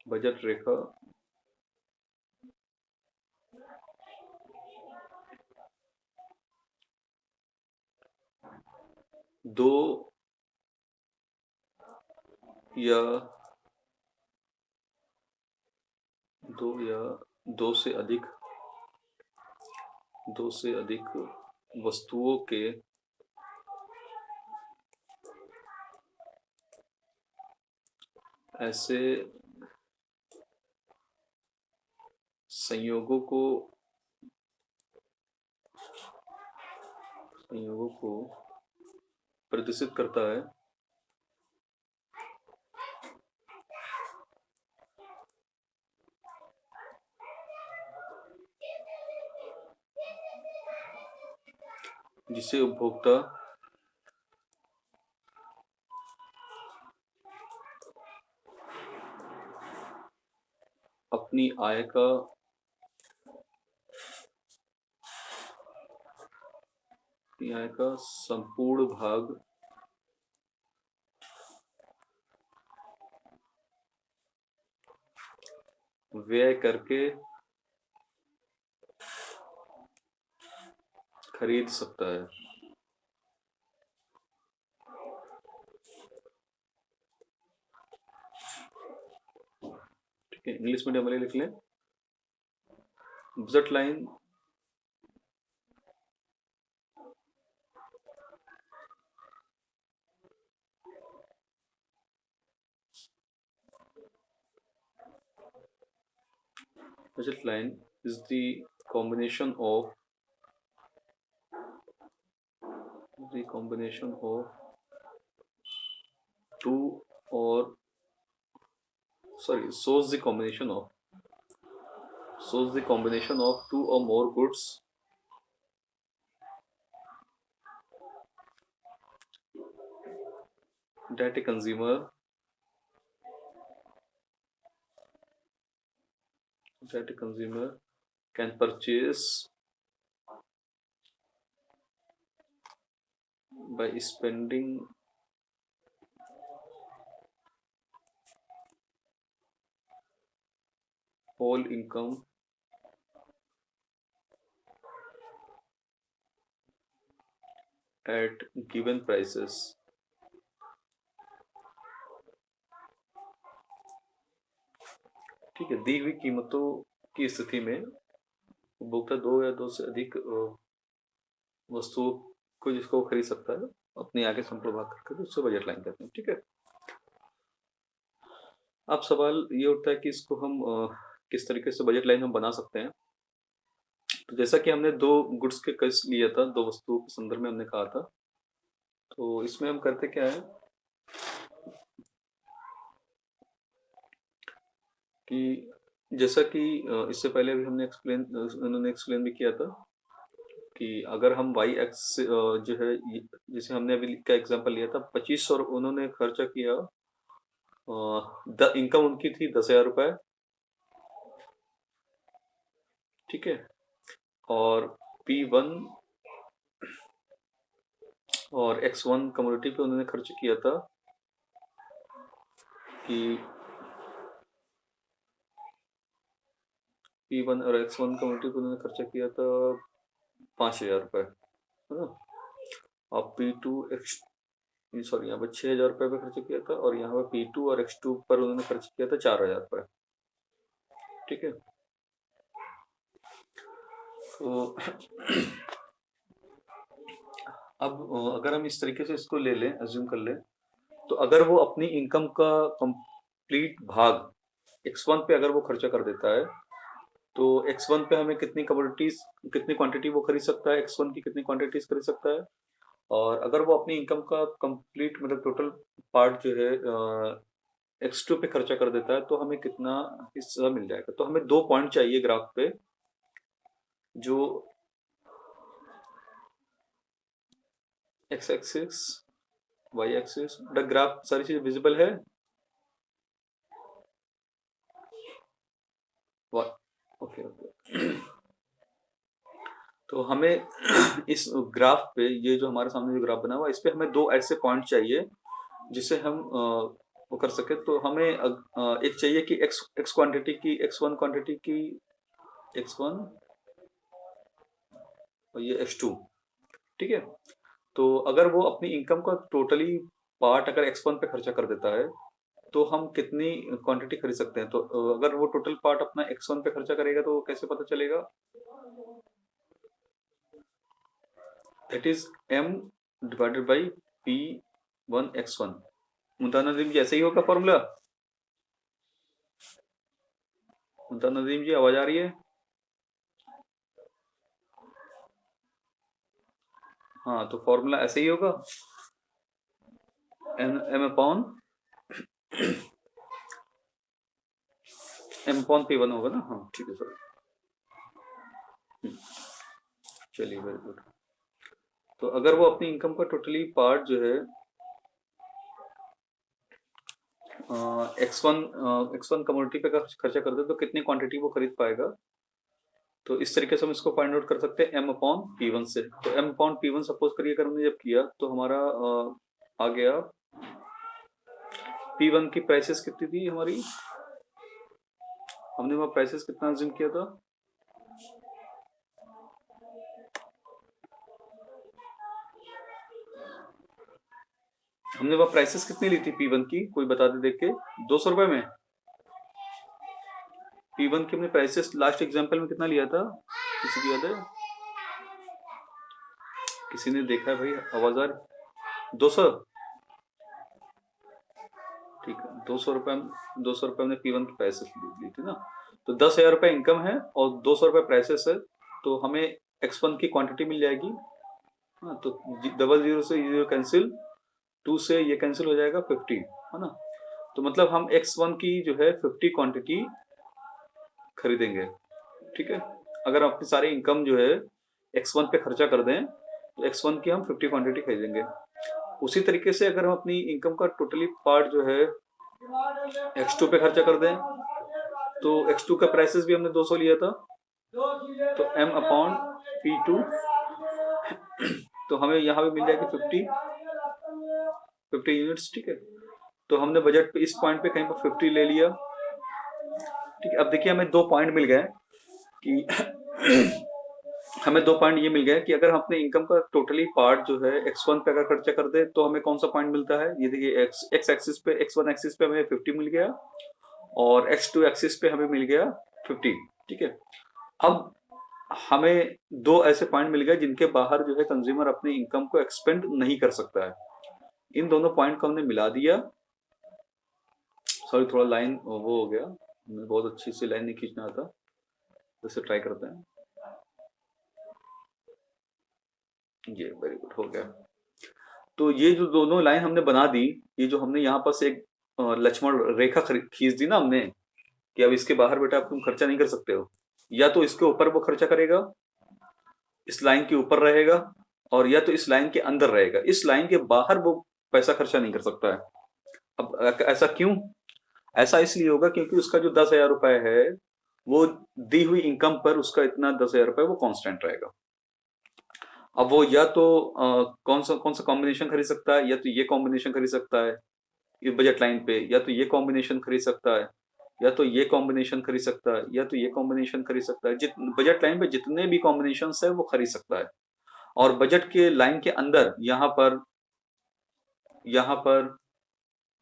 बजट रेखा दो या दो से अधिक वस्तुओं के ऐसे संयोगों को प्रदर्शित करता है जिसे उपभोक्ता अपनी आय का संपूर्ण भाग व्यय करके खरीद सकता है। ठीक है, इंग्लिश मीडियम वाले लिख लें, budget line is the combination of two or shows the combination of two or more goods that a consumer can purchase by spending whole income at given prices। ठीक है, दी हुई कीमतों की स्थिति में उपभोक्ता दो या दो से अधिक वस्तुओं को जिसको खरीद सकता है अपनी आगे संप्रभाग करके, उससे बजट लाइन कहते हैं। ठीक है, अब सवाल ये उठता है कि इसको हम किस तरीके से बजट लाइन हम बना सकते हैं। तो जैसा कि हमने दो गुड्स के केस लिया था, दो वस्तुओं के संदर्भ में हमने कहा था, तो इसमें हम करते क्या है कि जैसा कि इससे पहले भी उन्होंने एक्सप्लेन भी किया था कि अगर हम वाई एक्स जो है, जैसे हमने अभी का एग्जांपल लिया था, 2500 उन्होंने खर्चा किया, इनकम उनकी थी 10,000 रुपए। ठीक है, और P1 और X1 कमोडिटी पे उन्होंने खर्च किया था कि P1 और X1 कमोडिटी पे उन्होंने खर्चा किया था 5,000 रुपए, है ना। और यहाँ पर 6,000 रुपए पे खर्च किया था, और यहाँ पर P2 और X2 पर उन्होंने खर्च किया था 4,000 रुपए। ठीक है, तो अब अगर हम इस तरीके से इसको ले लें, अज्यूम कर लें, तो अगर वो अपनी इनकम का कंप्लीट भाग X1 पे अगर वो खर्चा कर देता है, तो X1 पे हमें कितनी क्वांटिटी वो खरीद सकता है, X1 की कितनी क्वांटिटीज खरीद सकता है, और अगर वो अपनी इनकम का कंप्लीट मतलब टोटल पार्ट जो है X2 पे खर्चा कर देता है तो हमें कितना हिस्सा मिल जाएगा। तो हमें 2 पॉइंट चाहिए ग्राफ पे जो x axis y axis. The graph सारी चीज विजिबल है। Okay okay. तो हमें इस ग्राफ पे ये जो हमारे सामने जो ग्राफ बना हुआ है इस पे हमें 2 ऐसे पॉइंट चाहिए जिसे हम वो कर सके। तो हमें एक चाहिए कि x क्वांटिटी की x1 क्वांटिटी की x1 और ये x2, ठीक है। तो अगर वो अपनी इनकम का टोटली पार्ट अगर x1 पे खर्चा कर देता है तो हम कितनी क्वांटिटी खरीद सकते हैं। तो अगर वो टोटल पार्ट अपना x1 पे खर्चा करेगा तो कैसे पता चलेगा। That is m divided by p1 x1। Mumtaz Nadeem ji ऐसे ही होगा फॉर्मूला। मुमताज नदीम जी आवाज आ रही है। हाँ तो फॉर्मूला ऐसे ही होगा m अपॉन p1 होगा ना। हाँ ठीक है सर। चलिए वेरी गुड। तो अगर वो अपनी इनकम का टोटली पार्ट जो है x1 कमोडिटी पे खर्चा कर दे तो कितनी क्वांटिटी वो खरीद पाएगा। तो इस तरीके से हम इसको फाइंड आउट कर सकते हैं m अपॉन p1 से। तो m अपॉन p1 सपोज करिए अगर हमने जब किया तो हमारा आ गया p1 की प्राइसेस कितनी थी हमारी। हमने वहाँ प्राइसेस कितना अज्यूम किया था। हमने वहाँ प्राइसेस कितनी ली थी p1 की, कोई बता दे देख के। 200 रुपए में p1 की हमने प्राइसेस लास्ट एग्जांपल में कितना लिया था, किसी को याद है। किसी ने देखा है भाई, आवाज आ रही। 200, ठीक है। 200 रुपए हमने p1 की प्राइसेस ली थी ना। तो 10,000 रुपए इनकम है और 200 रुपए प्राइसेस है। तो हमें x1 की क्वांटिटी मिल जाएगी। हाँ तो 00 से 0 कैंसिल, 2 से ये कैंसिल हो जाएगा 50, है ना। तो मतलब हम x1 की जो है 50 क्वांटिटी खरीदेंगे, ठीक है। अगर अपनी सारी इनकम जो है x1 पे खर्चा कर दें तो x1 की हम 50 क्वांटिटी खरीदेंगे। उसी तरीके से अगर हम अपनी इनकम का टोटली पार्ट जो है x2 पे खर्चा कर दें तो x2 का प्राइसेस भी हमने 200 लिया था। तो m अपॉन p2 तो हमें यहाँ पे मिल जाएगी 50 यूनिट्स, ठीक है। तो हमने बजट पे इस पॉइंट पे कहीं पर 50 ले लिया, ठीक है। अब देखिए हमें 2 पॉइंट मिल गए कि हमें 2 पॉइंट ये मिल गए कि अगर हम अपने इनकम का टोटली पार्ट जो है x1 पे अगर खर्चा कर दे तो हमें कौन सा पॉइंट मिलता है। ये देखिए x एक्सिस पे x1 एक्सिस पे हमें 50 मिल गया और x2 एक्सिस पे हमें मिल गया 50, ठीक है। अब हमें 2 ऐसे पॉइंट मिल गए जिनके बाहर जो है कंज्यूमर अपनी इनकम को एक्सपेंड नहीं कर सकता है। इन दोनों पॉइंट को हमने मिला दिया। सॉरी थोड़ा लाइन वो हो गया, बहुत अच्छी सी लाइन नहीं खींचना आता, जैसे ट्राई करते हैं। ये वेरी गुड हो गया। तो ये जो दोनों लाइन हमने बना दी, ये जो हमने यहाँ पर से एक लक्ष्मण रेखा खींच दी ना हमने कि अब इसके बाहर बेटा अब तुम खर्चा नहीं कर सकते हो। या तो इसके ऊपर वो खर्चा करेगा, इस लाइन के ऊपर रहेगा, और या तो इस लाइन के अंदर रहेगा। इस लाइन के बाहर वो पैसा खर्चा नहीं कर सकता है। अब ऐसा क्यों। ऐसा इसलिए होगा क्योंकि उसका जो 10,000 रुपए है वो दी हुई इनकम पर उसका इतना 10,000 रुपए वो कांस्टेंट रहेगा। अब वो या तो कौन सा कॉम्बिनेशन खरीद सकता है, या तो ये कॉम्बिनेशन खरीद सकता है ये बजट लाइन पे, या तो ये कॉम्बिनेशन खरीद सकता है, या तो ये कॉम्बिनेशन खरीद सकता है, या तो ये कॉम्बिनेशन खरीद सकता है। बजट लाइन पे जितने भी कॉम्बिनेशन है वो खरीद सकता है। और बजट के लाइन के अंदर यहाँ पर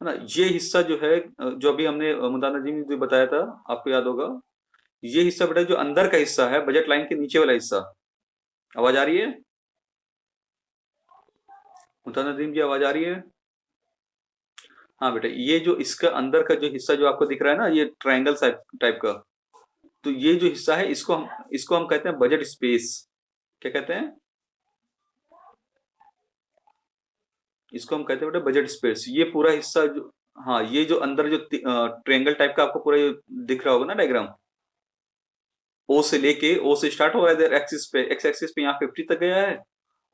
है ना, ये हिस्सा जो है जो अभी हमने मुदाना जी ने बताया था, आपको याद होगा। ये हिस्सा बेटा जो अंदर का हिस्सा है बजट लाइन के नीचे वाला हिस्सा। आवाज आ रही है मुदाना जी, आवाज आ रही है। हाँ बेटा, ये जो इसका अंदर का जो हिस्सा जो आपको दिख रहा है ना, ये ट्रायंगल टाइप का, तो ये जो हिस्सा है इसको हम कहते हैं बजट स्पेस। क्या कहते हैं। इसको हम कहते हैं बेटा बजट स्पेस। ये पूरा हिस्सा जो, हाँ ये जो अंदर जो ट्रायंगल टाइप का आपको पूरा ये दिख रहा होगा ना डायग्राम, ओ से लेके, ओ से स्टार्ट हो रहा है इधर एक्सिस पे, एक्स एक्सिस पे यहाँ 50 तक गया है,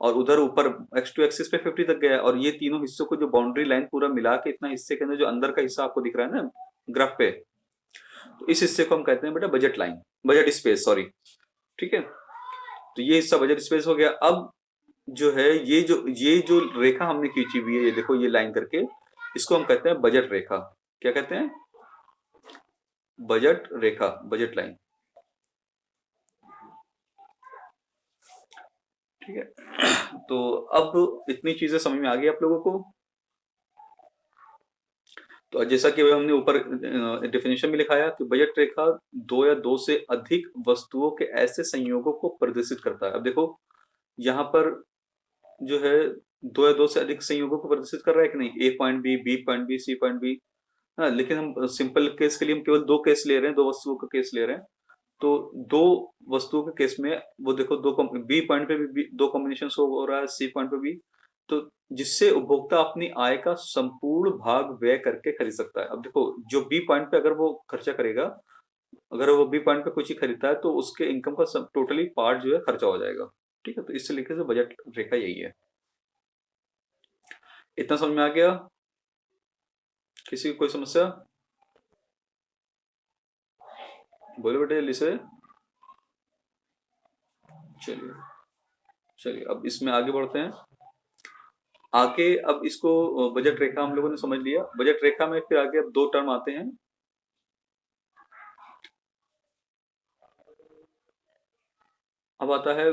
और उधर ऊपर x2 एक्सिस पे 50 तक गया है, और ये तीनों हिस्सों को जो बाउंड्री लाइन पूरा मिला के इतना हिस्से के अंदर जो अंदर का हिस्सा आपको दिख रहा है ना ग्राफ पे, तो इस हिस्से को हम कहते हैं बेटा budget line, budget space, sorry. ठीक है, तो ये हिस्सा बजट स्पेस हो गया। अब जो है ये जो रेखा हमने खींची हुई है, ये देखो ये लाइन करके, इसको हम कहते हैं बजट रेखा। क्या कहते हैं? बजट रेखा, बजट लाइन। ठीक है, तो अब इतनी चीजें समझ में आ गई आप लोगों को। तो जैसा कि हमने ऊपर डेफिनेशन में लिखाया कि बजट रेखा दो या दो से अधिक वस्तुओं के ऐसे संयोगों को प्रदर्शित करता है। अब देखो यहाँ पर जो है दो या दो से अधिक संयोगों को प्रदर्शित कर रहा है कि नहीं, A point B point B, C point B. हाँ, लेकिन हम सिंपल केस के लिए हम केवल दो केस ले रहे हैं, दो वस्तुओं का केस ले रहे हैं। तो दो वस्तुओं के केस में वो देखो बी पॉइंट पे भी दो कॉम्बिनेशन हो रहा है, सी पॉइंट पे भी, तो जिससे उपभोक्ता अपनी आय का संपूर्ण भाग व्यय करके खरीद सकता है। अब देखो जो बी पॉइंट पे अगर वो खर्चा करेगा, अगर वो बी पॉइंट पे कुछ ही खरीदता है तो उसके इनकम का सब टोटली पार्ट जो है खर्चा हो जाएगा। ठीक है, तो इस तरीके से बजट रेखा यही है। इतना समझ में आ गया? किसी की कोई समस्या? बोलो बेटे जल्दी से। चलिए चलिए, अब इसमें आगे बढ़ते हैं। आगे अब इसको बजट रेखा हम लोगों ने समझ लिया। बजट रेखा में फिर आगे अब दो टर्म आते हैं। अब आता है,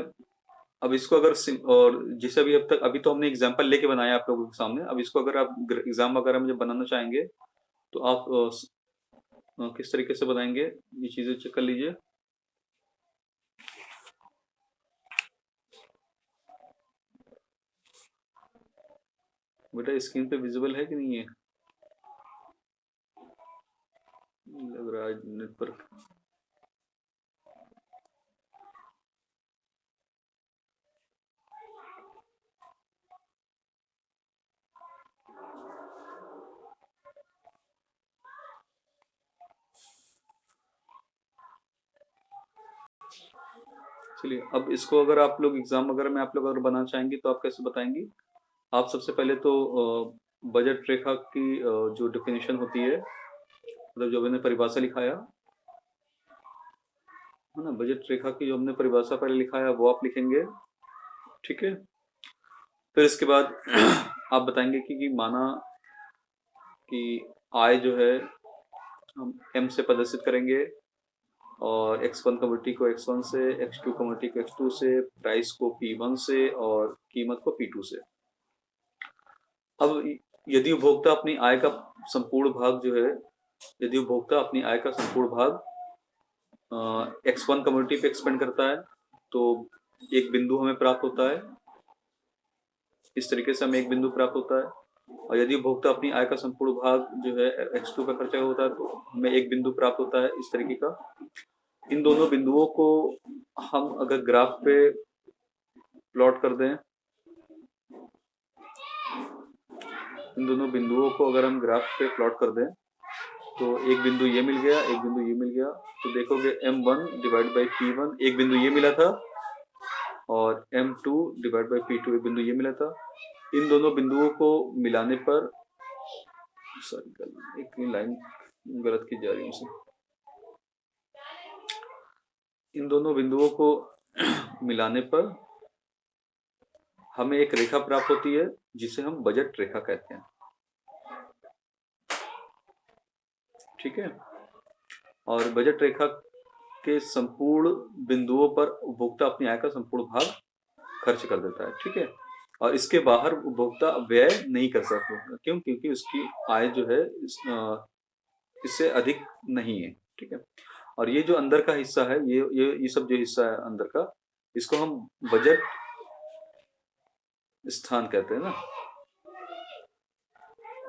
अब इसको अगर और जिसे अभी अब तक, अभी तो हमने एग्जांपल लेके बनाया आप लोगों के सामने, अब इसको अगर आप एग्जाम वगैरह में जब बनाना चाहेंगे तो आप किस तरीके से बनाएंगे ये चीजें चेक कर लीजिए। बेटा स्क्रीन पे विजिबल है कि नहीं है? लग रहा है नेटवर्क। चलिए, अब इसको अगर आप लोग एग्जाम वगैरह में आप लोग अगर बनाना चाहेंगे तो आप कैसे बताएंगे? आप सबसे पहले तो बजट रेखा की जो डेफिनेशन होती है, मतलब जो मैंने परिभाषा लिखाया है ना, बजट रेखा की जो हमने परिभाषा पहले लिखाया वो आप लिखेंगे। ठीक है, फिर इसके बाद आप बताएंगे कि माना कि आय जो है हम m से प्रदर्शित करेंगे, और x1 कमोडिटी को x1 से, x2 कमोडिटी को x2 से, प्राइस को p1 से, और कीमत को p2 से। अब यदि उपभोक्ता अपनी आय का संपूर्ण भाग जो है, यदि उपभोक्ता अपनी आय का संपूर्ण भाग x1 कमोडिटी पे एक्सपेंड करता है तो एक बिंदु हमें प्राप्त होता है। इस तरीके से हमें एक बिंदु प्राप्त होता है। और यदि उपभोक्ता अपनी आय का संपूर्ण भाग जो है x2 का खर्चा होता है तो हमें एक बिंदु प्राप्त होता है इस तरीके का। इन दोनों बिंदुओं को हम अगर ग्राफ पे प्लॉट कर दें, इन दोनों बिंदुओं को अगर हम ग्राफ पे प्लॉट कर दें तो एक बिंदु ये मिल गया, एक बिंदु ये मिल गया, तो देखोगे m1 डिवाइड बाई p1, एक बिंदु ये मिला था, और m2 डिवाइड बाई p2, एक बिंदु ये मिला था। इन दोनों बिंदुओं को मिलाने पर, सॉरी एक लाइन गलत की जा रही है, इन दोनों बिंदुओं को मिलाने पर हमें एक रेखा प्राप्त होती है जिसे हम बजट रेखा कहते हैं। ठीक है, और बजट रेखा के संपूर्ण बिंदुओं पर उपभोक्ता अपनी आय का संपूर्ण भाग खर्च कर देता है। ठीक है, और इसके बाहर उपभोक्ता व्यय नहीं कर सकता। क्यों? क्योंकि उसकी आय जो है इससे अधिक नहीं है। ठीक है, और ये जो अंदर का हिस्सा है, ये सब जो हिस्सा है अंदर का, इसको हम बजट स्थान कहते हैं ना,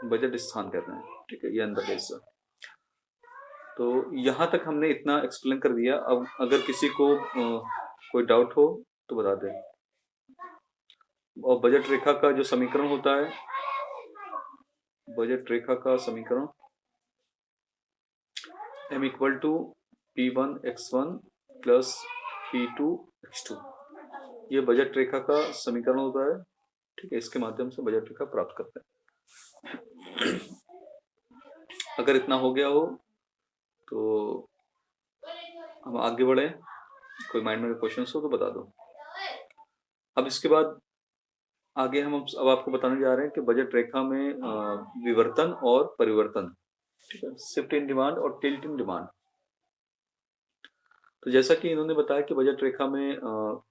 बजट स्थान कहते हैं। ठीक है, ये अंदर का हिस्सा। तो यहाँ तक हमने इतना एक्सप्लेन कर दिया। अब अगर किसी को कोई डाउट हो तो बता दें। और बजट रेखा का जो समीकरण होता है बजट रेखा का समीकरण m equal to P1x1 plus P2x2, ये बजट रेखा का समीकरण होता है। ठीक है, इसके माध्यम से बजट रेखा प्राप्त करते हैं। अगर इतना हो गया हो तो हम आगे बढ़े, कोई माइंड में क्वेश्चन हो तो बता दो। अब इसके बाद आगे हम अब आपको बताने जा रहे हैं कि बजट रेखा में विवर्तन और परिवर्तन, ठीक है, शिफ्ट इन डिमांड और टिल्ट इन डिमांड। तो जैसा कि इन्होंने बताया कि बजट रेखा में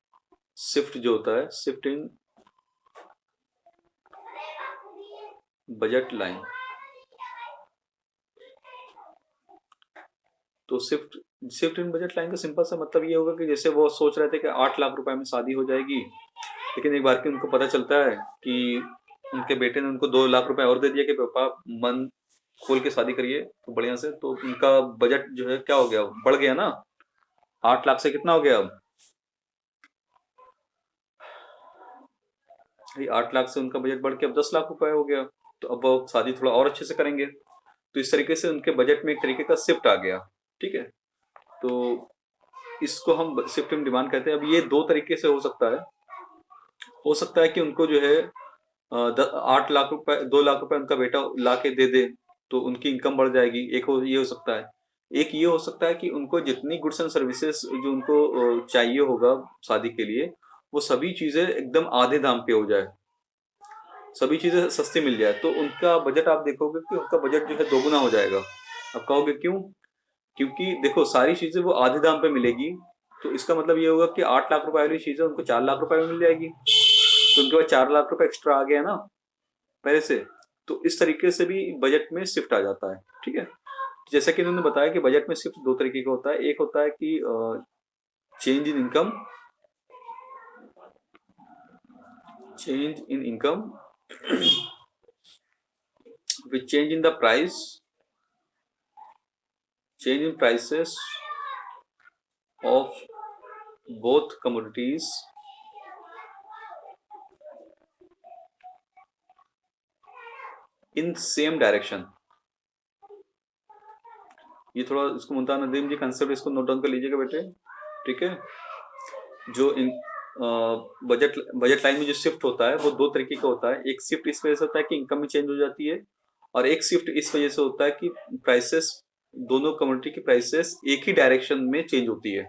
शिफ्ट जो होता है, शिफ्ट इन बजट लाइन, तो शिफ्ट इन बजट लाइन का सिंपल सा मतलब ये होगा कि जैसे वो सोच रहे थे कि 8 लाख रुपए में शादी हो जाएगी, लेकिन एक बार कि उनको पता चलता है कि उनके बेटे ने उनको 2 लाख रुपए और दे दिया कि पापा मन खोल के शादी करिए तो बढ़िया से, तो उनका बजट जो है क्या हो गया, बढ़ गया ना। 8 लाख से कितना हो गया अब, 8 लाख से उनका बजट बढ़ के अब 10 लाख रुपए हो गया, तो अब वो शादी थोड़ा और अच्छे से करेंगे। तो इस तरीके से उनके बजट में एक तरीके का शिफ्ट आ गया। ठीक है, तो इसको हम शिफ्ट इन डिमांड कहते हैं। अब ये दो तरीके से हो सकता है कि उनको जो है 8 लाख रुपए 2 लाख रुपए उनका बेटा ला के दे दे तो उनकी इनकम बढ़ जाएगी, ये हो सकता है। एक ये हो सकता है कि उनको जितनी गुड्स एंड सर्विसेज जो उनको चाहिए होगा शादी के लिए, वो सभी चीजें एकदम आधे दाम पे हो जाए, सभी चीजें सस्ती मिल जाए, तो उनका बजट आप देखोगे कि उनका बजट जो है दोगुना हो जाएगा। अब कहोगे क्यों? क्योंकि देखो सारी चीजें वो आधे दाम पे मिलेगी, तो इसका मतलब ये होगा कि 8 लाख रुपए वाली चीजें उनको 4 लाख रुपए में मिल जाएगी, तो उनके पास 4 लाख रुपए एक्स्ट्रा आ गया ना पहले से। तो इस तरीके से भी बजट में शिफ्ट आ जाता है। ठीक है, जैसा कि इन्होंने बताया कि बजट में शिफ्ट दो तरीके का होता है। एक होता है कि change in income, change in income with change in the price, change in prices of both commodities in same direction। ये थोड़ा इसको मुल्तान नदीम जी कंसेप्ट इसको नोट डाउन कर लीजिएगा बेटे। ठीक है, जो इन बजट लाइन में जो शिफ्ट होता है वो दो तरीके का होता है। एक शिफ्ट इस वजह से होता है कि इनकम में चेंज हो जाती है, और एक शिफ्ट इस वजह से होता है कि प्राइसेस, दोनों कमोडिटी की प्राइसेस एक ही डायरेक्शन में चेंज होती है,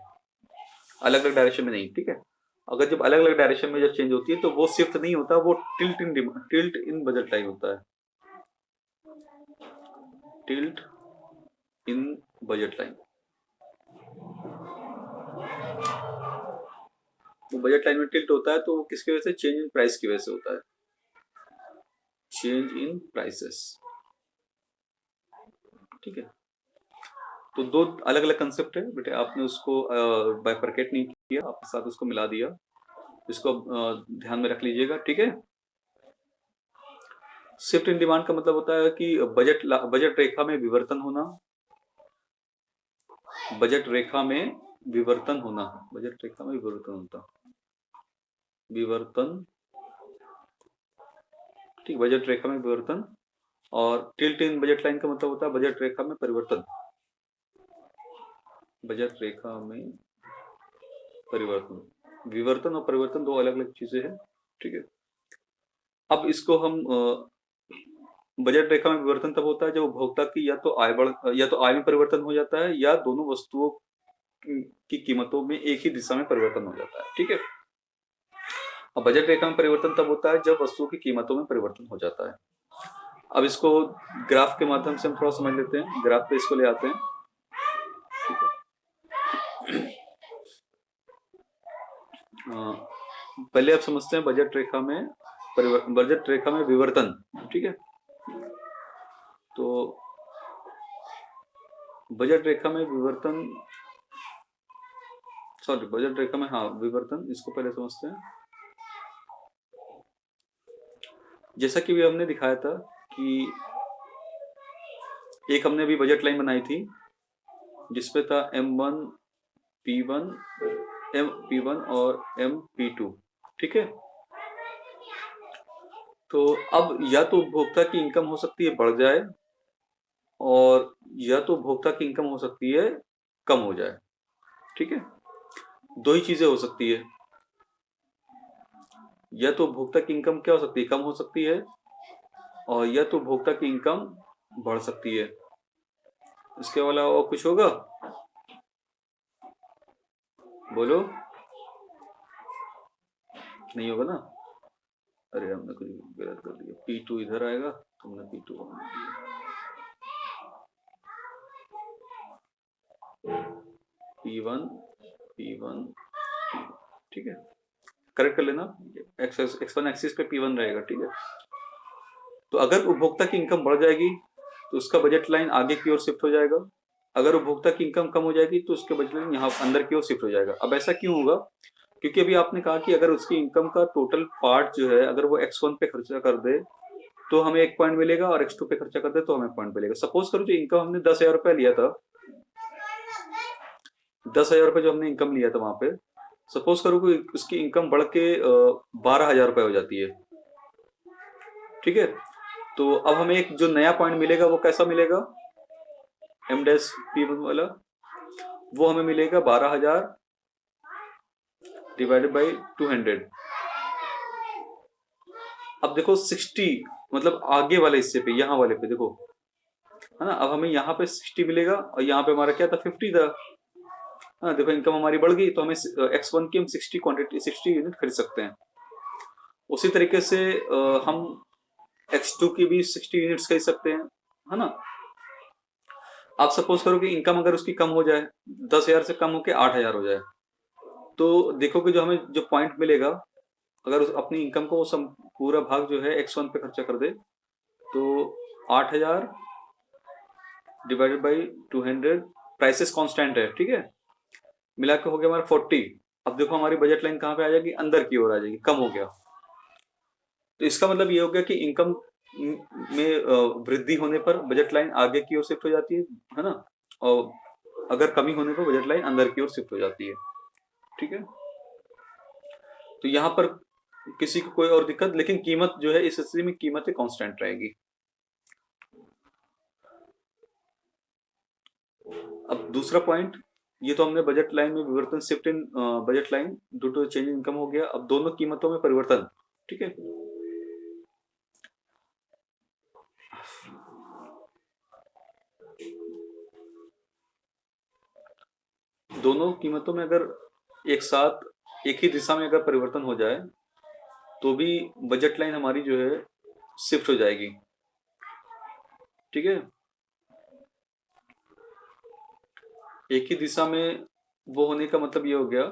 अलग अलग डायरेक्शन में नहीं। ठीक है, अगर जब अलग अलग डायरेक्शन में जब चेंज होती है तो वो शिफ्ट नहीं होता, वो टिल्ट इन बजट लाइन होता है, टिल्ट इन बजट लाइन। वो बजट लाइन में टिल्ट होता है तो वो किसकी वजह से? चेंज इन प्राइस की वजह से होता है, चेंज इन प्राइसेस। ठीक है, तो दो अलग अलग कंसेप्ट है बेटे, आपने उसको बाइफरकेट नहीं किया, आपके साथ उसको मिला दिया, इसको ध्यान में रख लीजिएगा। ठीक है, शिफ्ट इन डिमांड का मतलब होता है कि बजट रेखा में विवर्तन होना, बजट रेखा में विवर्तन होना, बजट रेखा में विवर्तन होता, विवर्तन। ठीक, बजट रेखा में विवर्तन। और टिल्ट इन बजट लाइन का मतलब होता है बजट रेखा में परिवर्तन, बजट रेखा में परिवर्तन। विवर्तन और परिवर्तन दो अलग अलग चीजें हैं। ठीक है, अब इसको हम बजट रेखा में विवर्तन तब होता है जब उपभोक्ता की या तो आय में परिवर्तन हो जाता है, या दोनों वस्तुओं की कीमतों में एक ही दिशा में परिवर्तन हो जाता है। ठीक है, अब बजट रेखा में परिवर्तन तब होता है जब वस्तुओं की कीमतों में परिवर्तन हो जाता है। अब इसको ग्राफ के माध्यम से हम थोड़ा समझ लेते हैं, ग्राफ पे इसको ले आते हैं। पहले आप समझते हैं बजट रेखा में बजट रेखा में विवर्तन। ठीक है, तो बजट रेखा में विवर्तन, सॉरी बजट रेखा में विवर्तन, इसको पहले समझते हैं। जैसा कि भी हमने दिखाया था कि एक हमने अभी बजट लाइन बनाई थी जिसपे था M1 P1 M P1 और M P2। ठीक है, तो अब या तो उपभोक्ता की इनकम हो सकती है बढ़ जाए, और या तो उपभोक्ता की इनकम हो सकती है कम हो जाए। ठीक है, दो ही चीजें हो सकती है। या तो उपभोक्ता की इनकम क्या हो सकती है, कम हो सकती है, और या तो उपभोक्ता की इनकम बढ़ सकती है। इसके अलावा और कुछ होगा? बोलो। नहीं होगा ना? अरे हमने कुछ गलत कर दिया, P2 इधर आएगा, तुमने P2 वहां दिया। P1 P1, ठीक है, करेक्ट कर लेना। X1 एक्सिस पे P1 रहेगा। ठीक है, तो अगर उपभोक्ता की इनकम बढ़ जाएगी तो उसका बजट लाइन आगे की ओर शिफ्ट हो जाएगा। अगर उपभोक्ता की इनकम कम हो जाएगी तो उसके बजट लाइन यहाँ अंदर की ओर शिफ्ट हो जाएगा। अब ऐसा क्यों होगा? क्योंकि अभी आपने कहा कि अगर उसकी इनकम का टोटल पार्ट जो है, अगर वो X1 पे खर्चा कर दे तो हमें 1 पॉइंट मिलेगा, और X2 पे खर्चा कर दे तो हमें पॉइंट मिलेगा। सपोज करो जो इनकम हमने 10,000 रुपया लिया था, 10,000 रुपये जो हमने इनकम लिया था वहां पे, सपोज करो कि उसकी इनकम बढ़ के 12,000 रुपये हो जाती है। ठीक है, तो अब हमें एक जो नया पॉइंट मिलेगा वो कैसा मिलेगा? M डैश P1 वाला, वो हमें मिलेगा 12,000 डिवाइडेड बाई 200। अब देखो 60, मतलब आगे वाले हिस्से पे, यहाँ वाले पे देखो, है ना। अब हमें यहाँ पे 60 मिलेगा, और यहाँ पे हमारा क्या था, 50 था। हाँ देखो, इनकम हमारी बढ़ गई, तो हमें X1 की हम 60 क्वांटिटी, 60 यूनिट खरीद सकते हैं। उसी तरीके से हम X2 की भी 60 यूनिट्स खरीद सकते हैं, है ना। आप सपोज करो कि इनकम अगर उसकी कम हो जाए, 10,000 से कम होकर 8,000 हो जाए, तो देखो कि जो हमें जो पॉइंट मिलेगा, अगर अपनी इनकम को वो पूरा भाग जो है X1 पे खर्चा कर दे, तो 8,000 डिवाइडेड बाई 200, प्राइसेस कांस्टेंट है। ठीक है, मिला के हो गया हमारा 40। अब देखो हमारी बजट लाइन कहाँ पे आ जाएगी, अंदर की ओर आ जाएगी, कम हो गया। तो इसका मतलब ये हो गया कि इनकम में वृद्धि होने पर बजट लाइन आगे की ओर शिफ्ट हो जाती है ना, और अगर कमी होने पर बजट लाइन अंदर की ओर शिफ्ट हो जाती है। ठीक है, तो यहाँ पर किसी को कोई और दिक्कत, लेकिन कीमत जो है इस स्थिति में कीमतें कांस्टेंट रहेगी। अब दूसरा पॉइंट, ये तो हमने बजट लाइन में विवर्तन, shift in budget line due to change in income हो गया। अब दोनों कीमतों में परिवर्तन। ठीक है, दोनों कीमतों में अगर एक साथ एक ही दिशा में अगर परिवर्तन हो जाए तो भी बजट लाइन हमारी जो है शिफ्ट हो जाएगी। ठीक है, एक ही दिशा में वो होने का मतलब ये हो गया,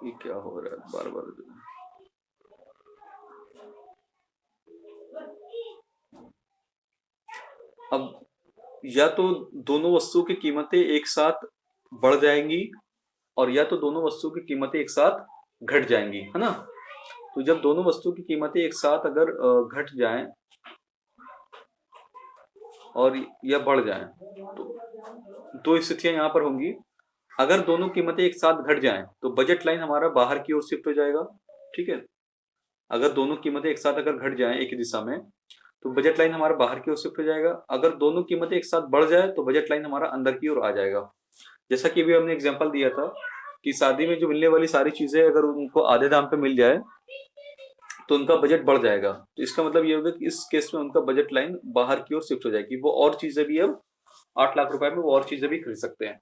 ये क्या हो रहा है बार बार। अब या तो दोनों वस्तुओं की कीमतें एक साथ बढ़ जाएंगी, और या तो दोनों वस्तुओं की कीमतें एक साथ घट जाएंगी, है ना। तो जब दोनों वस्तुओं की कीमतें एक साथ अगर घट जाएं और या बढ़ जाएं, तो दो स्थितियां यहां पर होंगी। अगर दोनों कीमतें एक साथ घट जाएं तो बजट लाइन हमारा बाहर की ओर शिफ्ट हो जाएगा। ठीक है, अगर दोनों कीमतें एक साथ अगर घट जाएं एक ही दिशा में, तो बजट लाइन हमारा बाहर की ओर शिफ्ट हो जाएगा। अगर दोनों कीमतें एक साथ बढ़ जाए तो बजट लाइन हमारा अंदर की ओर आ जाएगा। जैसा कि अभी हमने एग्जांपल दिया था कि शादी में जो मिलने वाली सारी चीजें अगर उनको आधे दाम पे मिल जाए तो उनका बजट बढ़ जाएगा। तो इसका मतलब ये होगा कि इस केस में उनका बजट लाइन बाहर की ओर शिफ्ट हो जाएगी। वो और चीजें भी अब 8 लाख रुपए में वो और चीजें भी खरीद सकते हैं।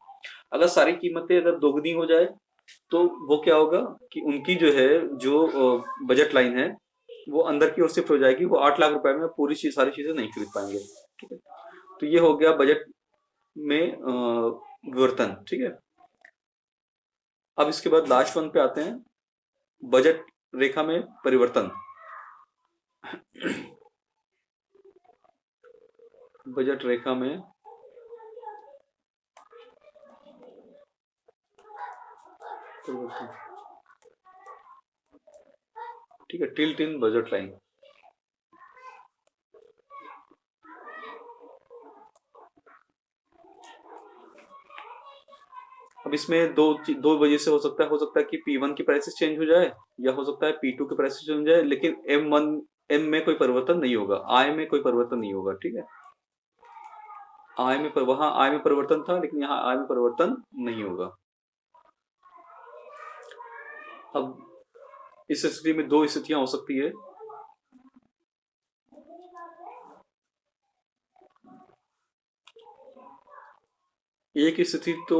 अगर सारी कीमतें अगर दोगुनी हो जाए तो वो क्या होगा कि उनकी जो है जो बजट लाइन है वो अंदर की ओर शिफ्ट हो जाएगी। वो 8 लाख रुपए में पूरी चीज सारी चीजें नहीं खरीद पाएंगे। ठीक है, तो ये हो गया बजट में विवर्तन। ठीक है, अब इसके बाद लास्ट वन पे आते हैं, बजट रेखा में परिवर्तन। बजट रेखा में परिवर्तन। ठीक है, टिल्ट इन बजट लाइन। अब अब इसमें दो वजह से हो सकता है कि P1 की प्राइसेस चेंज हो जाए, या हो सकता है P2 की प्राइसेस चेंज हो जाए, लेकिन M में कोई परिवर्तन नहीं होगा, आय में कोई परिवर्तन नहीं होगा। ठीक है, वहां आय में परिवर्तन था, लेकिन यहाँ आय में परिवर्तन नहीं होगा। अब इस स्थिति में दो स्थितियां हो सकती है। एक स्थिति तो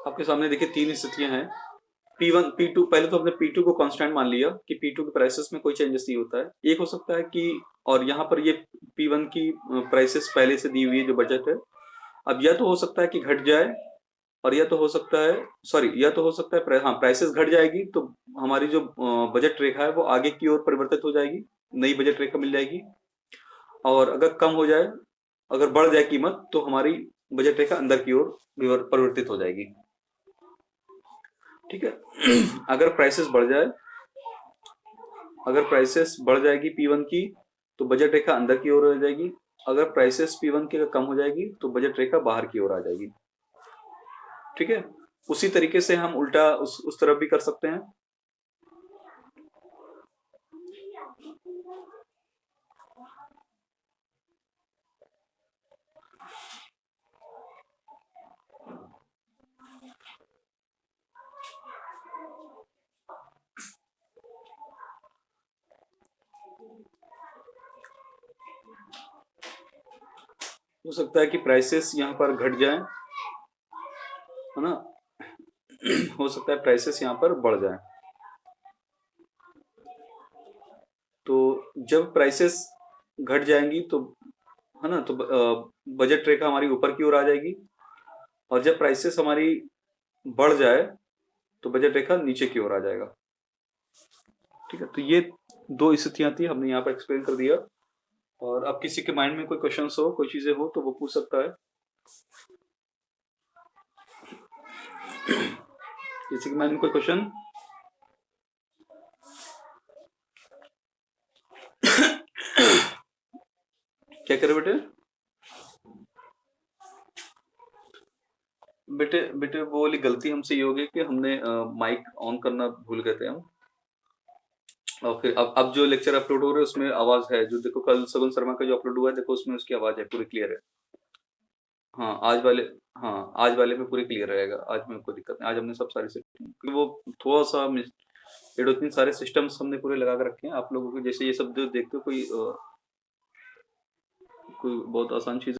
आपके सामने देखिए तीन स्थितियां हैं। P1 P2, पहले तो हमने P2 को कांस्टेंट मान लिया कि P2 के प्राइसेस में कोई चेंजेस नहीं होता है। एक हो सकता है कि, और यहाँ पर ये P1 की प्राइसेस पहले से दी हुई है जो बजट है। अब या तो हो सकता है कि घट जाए, और या तो हो सकता है, या तो हो सकता है हाँ प्राइसेस घट जाएगी तो हमारी जो बजट रेखा है वो आगे की ओर परिवर्तित हो जाएगी, नई बजट रेखा मिल जाएगी। और अगर कम हो जाए, अगर बढ़ जाए कीमत, तो हमारी बजट रेखा अंदर की ओर परिवर्तित हो जाएगी। ठीक है, अगर प्राइसेस बढ़ जाएगी P1 की, तो बजट रेखा अंदर की ओर आ जाएगी। अगर प्राइसेस P1 की कम हो जाएगी तो बजट रेखा बाहर की ओर आ जाएगी। ठीक है, उसी तरीके से हम उल्टा उस तरफ भी कर सकते हैं। हो सकता है कि प्राइसेस यहाँ पर घट जाए, है ना। हो सकता है प्राइसेस यहाँ पर बढ़ जाए। तो जब प्राइसेस घट जाएंगी तो, है ना, तो बजट रेखा हमारी ऊपर की ओर आ जाएगी, और जब प्राइसेस हमारी बढ़ जाए तो बजट रेखा नीचे की ओर आ जाएगा। ठीक है, तो ये दो स्थितियां थी, हमने यहाँ पर एक्सप्लेन कर दिया। और अब किसी के माइंड में कोई क्वेश्चन हो, कोई चीजें हो, तो वो पूछ सकता है। किसी के माइंड में कोई क्वेश्चन? क्या करे बेटे? बेटे वो वाली गलती हमसे ये हो गई कि हमने माइक ऑन करना भूल गए थे हम। और फिर अब जो लेक्चर अपलोड हो रहे हैं उसमें आवाज है, जो देखो कल सगुन शर्मा का जो अपलोड हुआ है, देखो उसमें उसकी आवाज है, पूरी क्लियर है। हाँ आज वाले में पूरी क्लियर रहेगा। आज में कोई दिक्कत नहीं, आज हमने सब सारे सिस्टम, वो थोड़ा सा ये दो तीन सारे सिस्टम्स हमने पूरे लगा कर रखे हैं आप लोगों को। जैसे ये सब जो देखते हो, कोई बहुत आसान चीज